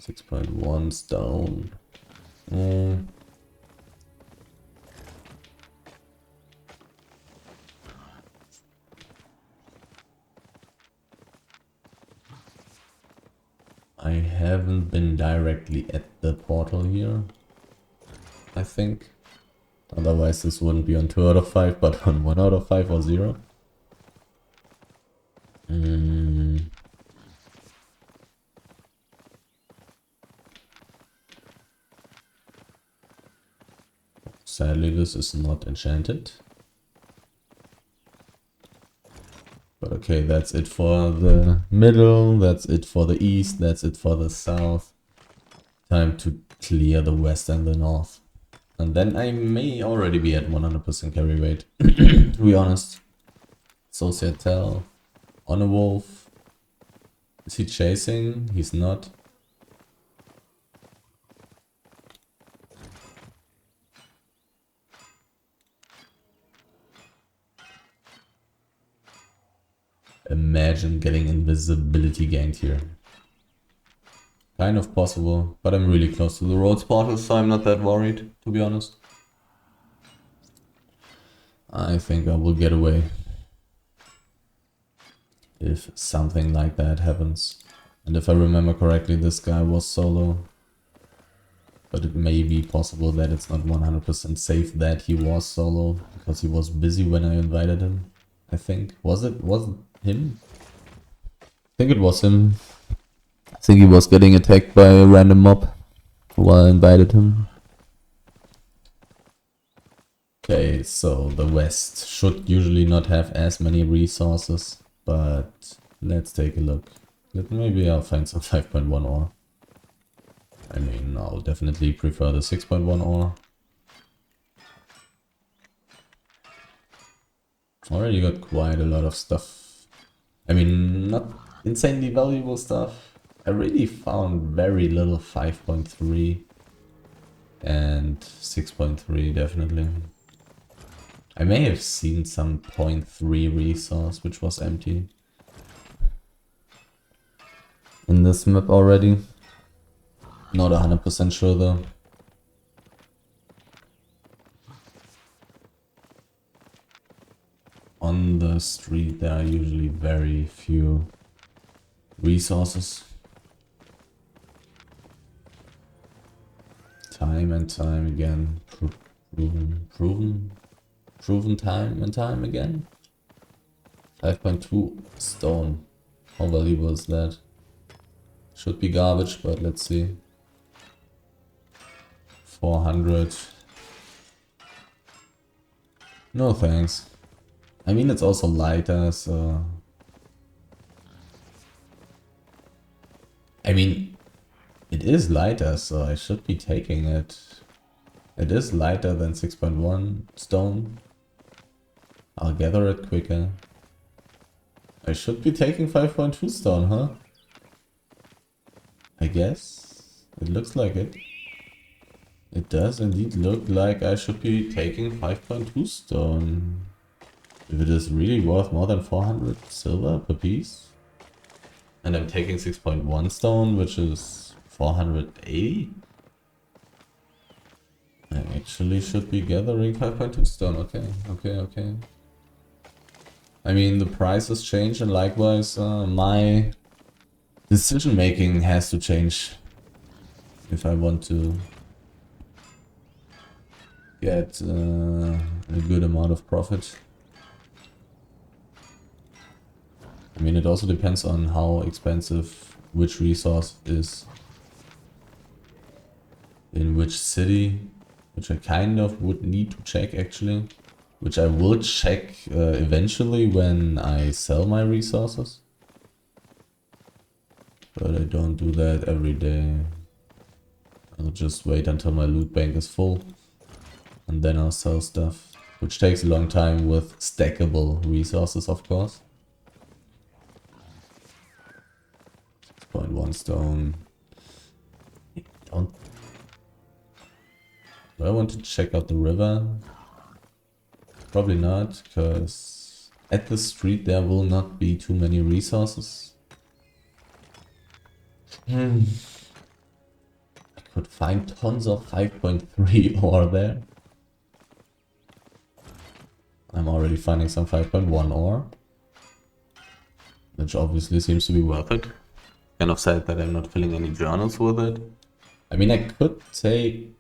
6.1 stone. I haven't been directly at the portal here, I think. Otherwise this wouldn't be on 2 out of 5, but on 1 out of 5 or 0. Sadly this is not enchanted. But okay, that's it for the middle, that's it for the east, that's it for the south. Time to clear the west and the north. And then I may already be at 100% carry rate, to be honest. Societal, on a wolf. Is he chasing? He's not. Imagine getting invisibility gained here. Kind of possible, but I'm really close to the roads portal, so I'm not that worried, to be honest. I think I will get away if something like that happens. And if I remember correctly, this guy was solo. But it may be possible that it's not 100% safe that he was solo, because he was busy when I invited him, I think. Was it him? I think it was him. I think he was getting attacked by a random mob while I invited him. Okay, so the west should usually not have as many resources, but let's take a look. Maybe I'll find some 5.1 ore. I mean, I'll definitely prefer the 6.1 ore. Already got quite a lot of stuff. I mean, not insanely valuable stuff. I really found very little 5.3 and 6.3 definitely. I may have seen some 0.3 resource which was empty in this map already. Not 100% sure though. On the street there are usually very few resources. Time and time again. Proven time and time again. 5.2 stone. How valuable is that? Should be garbage, but let's see. 400. No thanks. I mean, it's also lighter, so... I mean, it is lighter, so I should be taking it. It is lighter than 6.1 stone. I'll gather it quicker. I should be taking 5.2 stone, huh? I guess. It looks like it. It does indeed look like I should be taking 5.2 stone. If it is really worth more than 400 silver per piece. And I'm taking 6.1 stone, which is 480. I actually should be gathering 5.2 stone. Okay. I mean, the prices change, and likewise my decision making has to change if I want to get a good amount of profit. I mean, it also depends on how expensive which resource is in which city, which I kind of would need to check actually, which I will check eventually when I sell my resources. But I don't do that every day. I'll just wait until my loot bank is full and then I'll sell stuff, which takes a long time with stackable resources, of course. 6.1 stone. Do I want to check out the river? Probably not, because at the street there will not be too many resources. I could find tons of 5.3 ore there. I'm already finding some 5.1 ore, which obviously seems to be worth it. Kind of sad that I'm not filling any journals with it. I mean, I could take...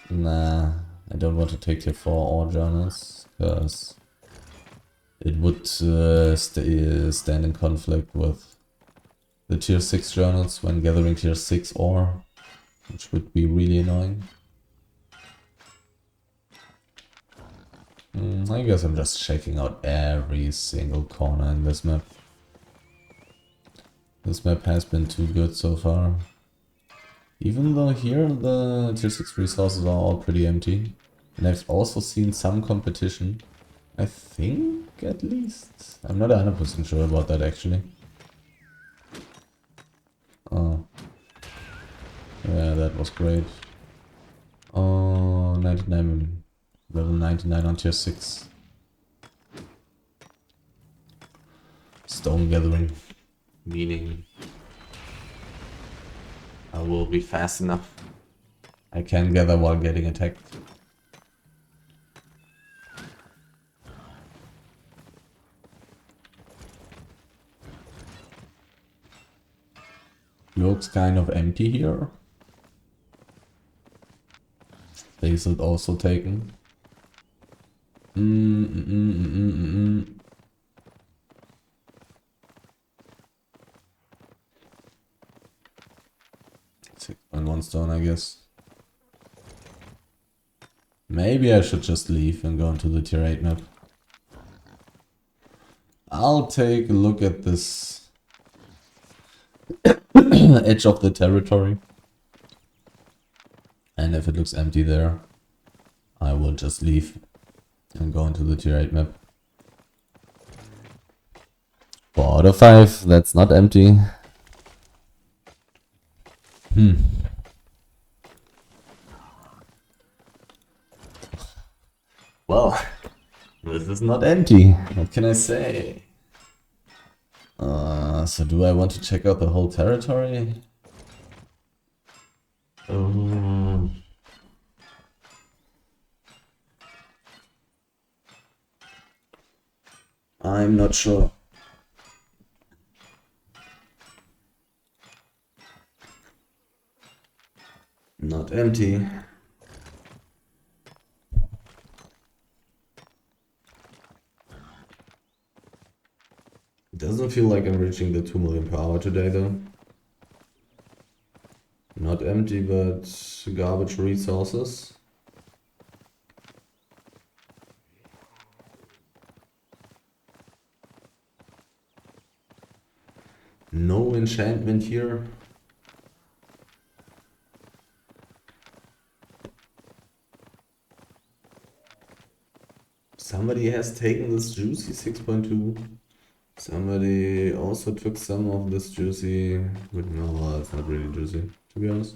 Nah, I don't want to take tier 4 ore journals, because it would stand in conflict with the tier 6 journals when gathering tier 6 ore, which would be really annoying. I guess I'm just checking out every single corner in this map. This map has been too good so far. Even though here the tier 6 resources are all pretty empty. And I've also seen some competition. I think, at least. I'm not 100% sure about that actually. Oh. Yeah, that was great. Oh, 99. Level 99 on tier 6. Stone gathering. Meaning I will be fast enough. I can gather while getting attacked. Looks kind of empty here. Basalt also taken. 6.1 stone, I guess. Maybe I should just leave and go into the tier 8 map. I'll take a look at this edge of the territory. And if it looks empty there, I will just leave and go into the tier 8 map. 4 out of 5, that's not empty. Well, this is not empty. What can I say? So do I want to check out the whole territory? I'm not sure. Not empty. It doesn't feel like I'm reaching the 2 million per hour today though. Not empty, but garbage resources. No enchantment here. Somebody has taken this juicy 6.2. Somebody also took some of this juicy, but no, it's not really juicy, to be honest.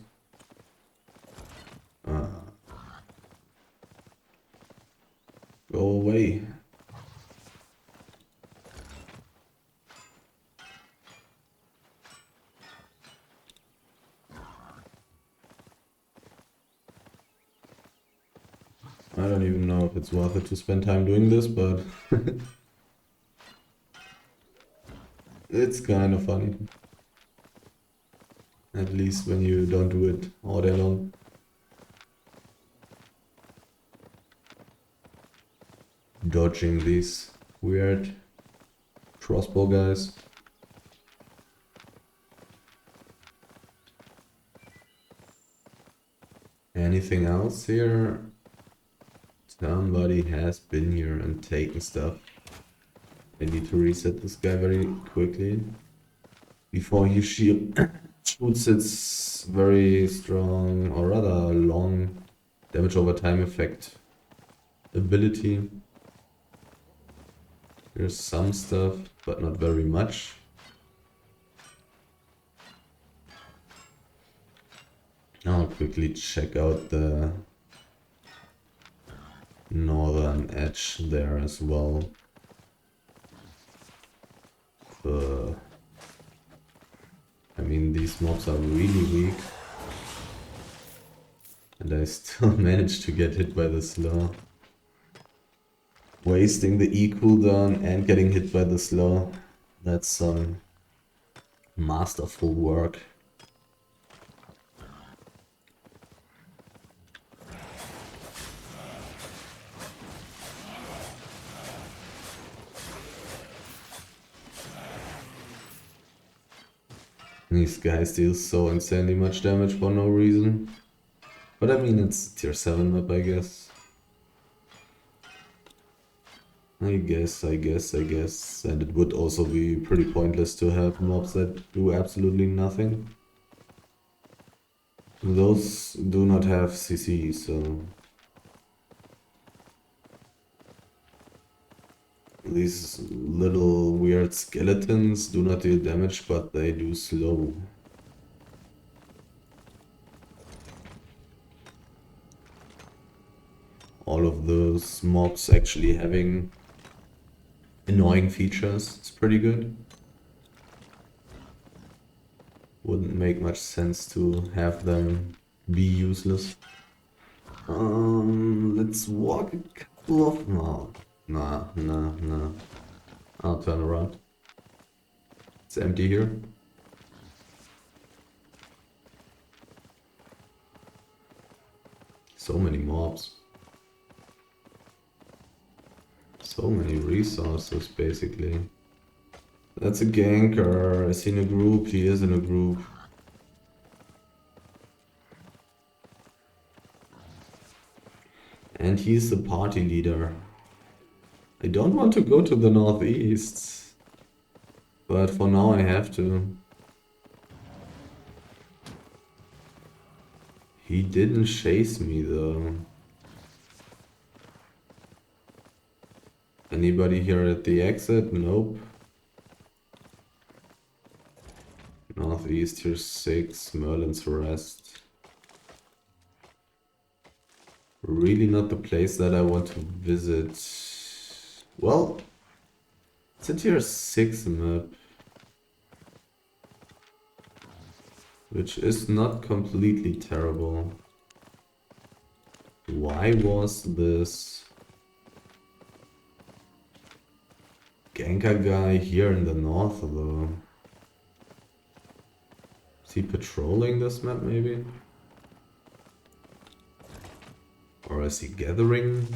Go away. I don't even know if it's worth it to spend time doing this, but it's kind of funny. At least when you don't do it all day long. Dodging these weird crossbow guys. Anything else here? Somebody has been here and taken stuff. I need to reset this guy very quickly before he shoots its very strong, or rather long, damage over time effect ability. There's some stuff, but not very much. I'll quickly check out the northern edge there as well. I mean, these mobs are really weak. And I still managed to get hit by the slow. Wasting the E cooldown and getting hit by the slow. That's some masterful work. These guys deal so insanely much damage for no reason. But I mean, it's tier 7 map, I guess. I guess. And it would also be pretty pointless to have mobs that do absolutely nothing. Those do not have CC, so... These little weird skeletons do not deal damage, but they do slow. All of those mobs actually having annoying features. It's pretty good. Wouldn't make much sense to have them be useless. Let's walk a couple of... No. Nah. I'll turn around. It's empty here. So many mobs. So many resources, basically. That's a ganker. Is he in a group? He is in a group. And he's the party leader. I don't want to go to the northeast. But for now I have to. He didn't chase me though. Anybody here at the exit? Nope. Northeast tier 6, Merlin's Rest. Really not the place that I want to visit. Well, it's a tier 6 map. Which is not completely terrible. Why was this ganker guy here in the north though? Is he patrolling this map maybe? Or is he gathering?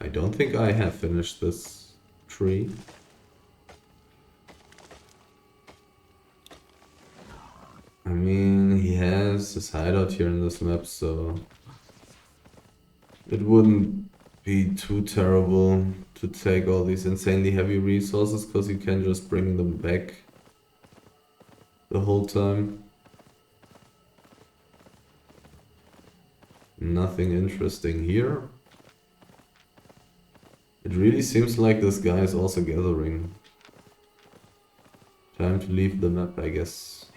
I don't think I have finished this tree. I mean, he has his hideout here in this map, so it wouldn't be too terrible to take all these insanely heavy resources, because you can just bring them back the whole time. Nothing interesting here. It really seems like this guy is also gathering. Time to leave the map, I guess.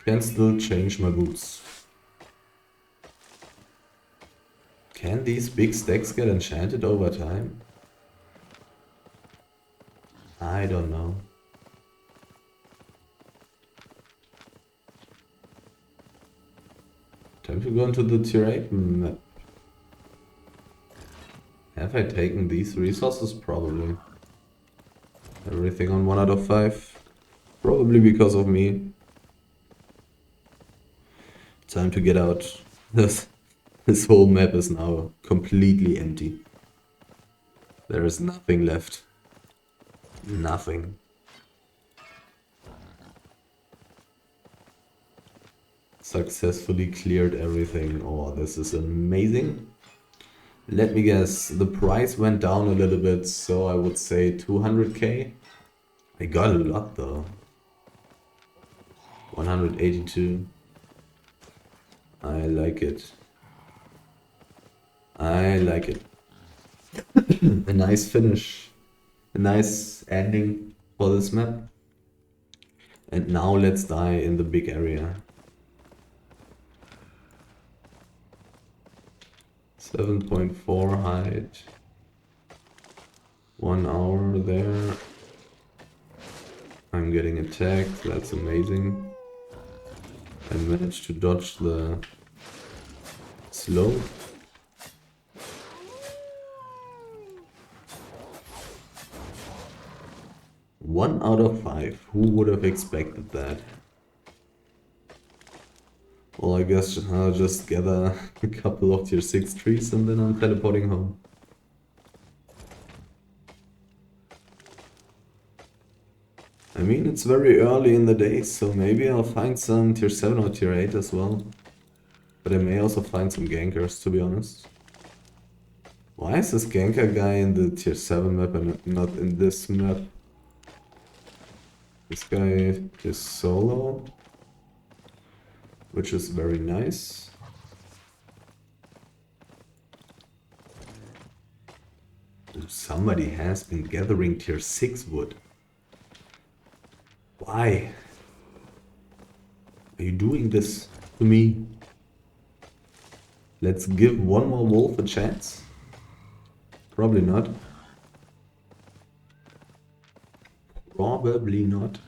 Can still change my boots. Can these big stacks get enchanted over time? I don't know. Time to go into the tier 8 map. Have I taken these resources? Probably. Everything on 1 out of 5. Probably because of me. Time to get out. This whole map is now completely empty. There is nothing left. Nothing. Successfully cleared everything. Oh, this is amazing. Let me guess, the price went down a little bit, so I would say 200k. I got a lot though. 182. I like it. I like it. A nice finish. A nice ending for this map. And now let's die in the big area. 7.4 height. 1 hour there. I'm getting attacked, that's amazing. I managed to dodge the slope. One out of 5. Who would have expected that? Well, I guess I'll just gather a couple of tier 6 trees and then I'm teleporting home. I mean, it's very early in the day, so maybe I'll find some tier 7 or tier 8 as well. But I may also find some gankers, to be honest. Why is this ganker guy in the tier 7 map and not in this map? This guy is solo, which is very nice. Somebody has been gathering tier 6 wood. Why? Are you doing this to me? Let's give one more wolf a chance. Probably not. Probably not.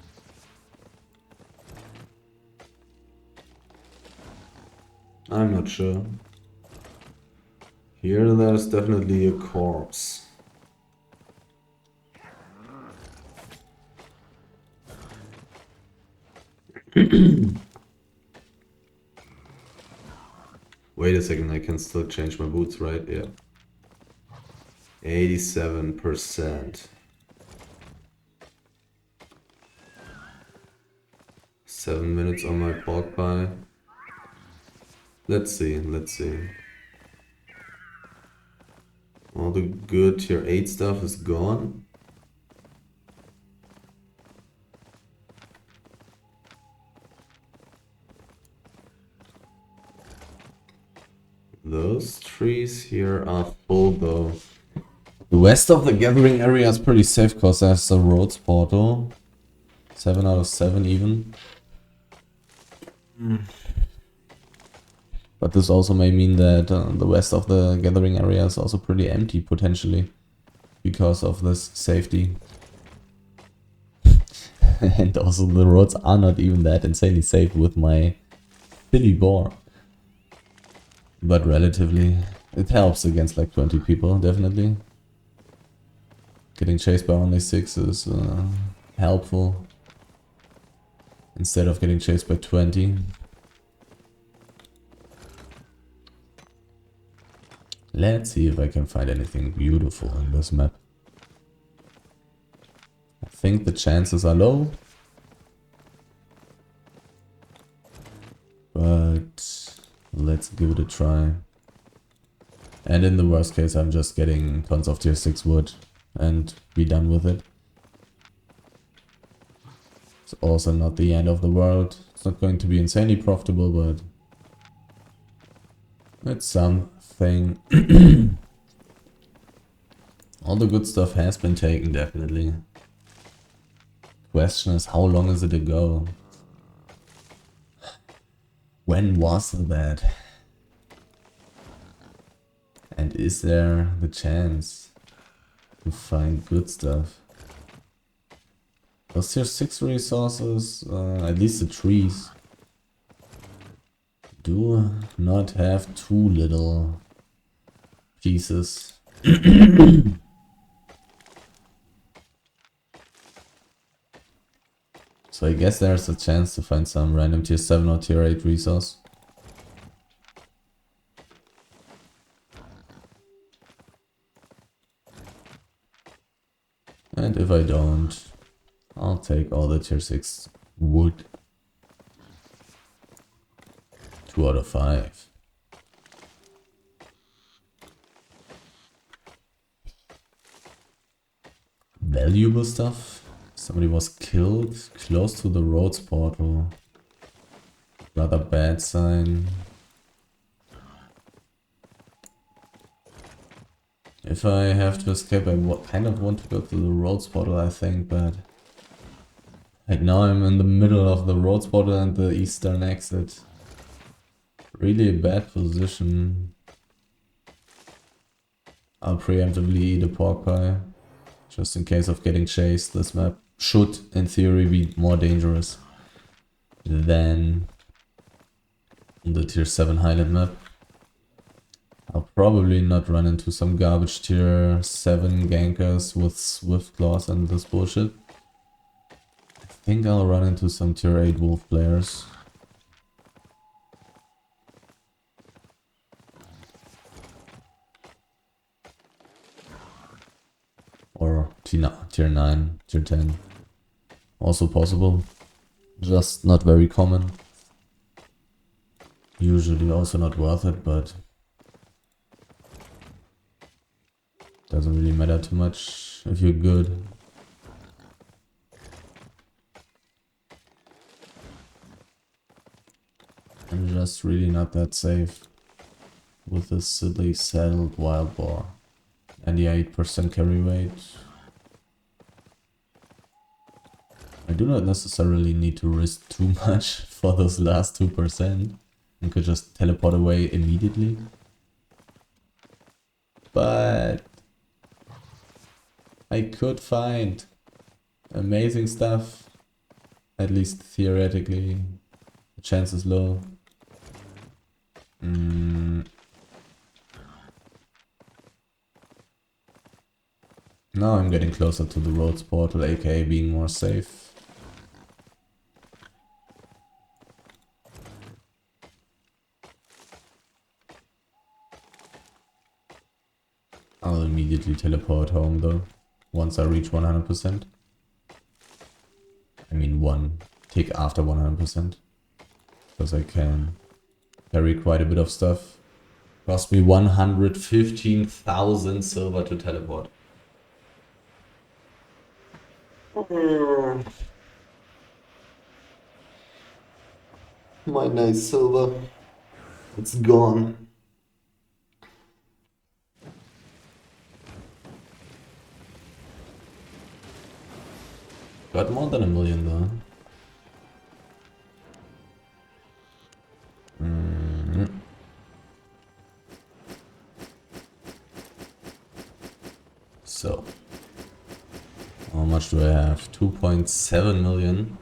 I'm not sure. Here there's definitely a corpse. Wait a second, I can still change my boots, right? Yeah. 87%. 7 minutes on my pork pie. Let's see, let's see. All the good tier 8 stuff is gone. Those trees here are full though. The west of the gathering area is pretty safe because there's a roads portal. 7 out of 7 even. But this also may mean that the west of the gathering area is also pretty empty potentially. Because of this safety. And also the roads are not even that insanely safe with my silly boar. But relatively, it helps against like 20 people, definitely. Getting chased by only 6 is helpful. Instead of getting chased by 20. Let's see if I can find anything beautiful in this map. I think the chances are low. But let's give it a try. And in the worst case, I'm just getting tons of tier 6 wood and be done with it. It's also not the end of the world. It's not going to be insanely profitable, but it's something. All the good stuff has been taken, definitely. Question is, how long is it ago? When was that? And is there the chance to find good stuff? Those tier 6 resources, at least the trees, do not have too little pieces. So I guess there's a chance to find some random tier 7 or tier 8 resource. And if I don't, I'll take all the tier 6 wood. 2 out of 5. Valuable stuff. Somebody was killed close to the roads portal. Rather bad sign. If I have to escape, I kind of want to go to the roads portal, I think, but right now I'm in the middle of the roads portal and the eastern exit. Really a bad position. I'll preemptively eat a pork pie. Just in case of getting chased. This map should, in theory, be more dangerous than the tier 7 Highland map. I'll probably not run into some garbage tier 7 gankers with swift claws and this bullshit. I think I'll run into some tier 8 wolf players. Or tier 9, tier 10. Also possible. Just not very common. Usually also not worth it, but doesn't really matter too much if you're good. I'm just really not that safe with this silly saddled wild boar. 98% carry weight. I do not necessarily need to risk too much for those last 2%. And could just teleport away immediately. But I could find amazing stuff. At least theoretically. The chance is low. Now I'm getting closer to the roads portal, aka being more safe. I'll immediately teleport home though, once I reach 100%. I mean one tick after 100%. Because I can carry quite a bit of stuff. Cost me 115,000 silver to teleport. My nice silver. It's gone. Got more than 1 million though. So, how much do I have? 2.7 million.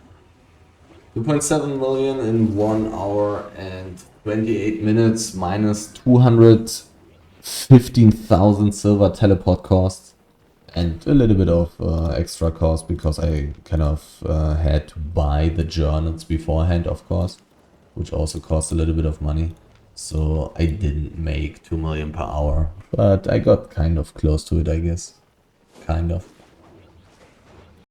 2.7 million in 1 hour and 28 minutes minus 215,000 silver teleport costs. And a little bit of extra cost because I kind of had to buy the journals beforehand, of course, which also cost a little bit of money. So I didn't make 2 million per hour, but I got kind of close to it, I guess. Kind of.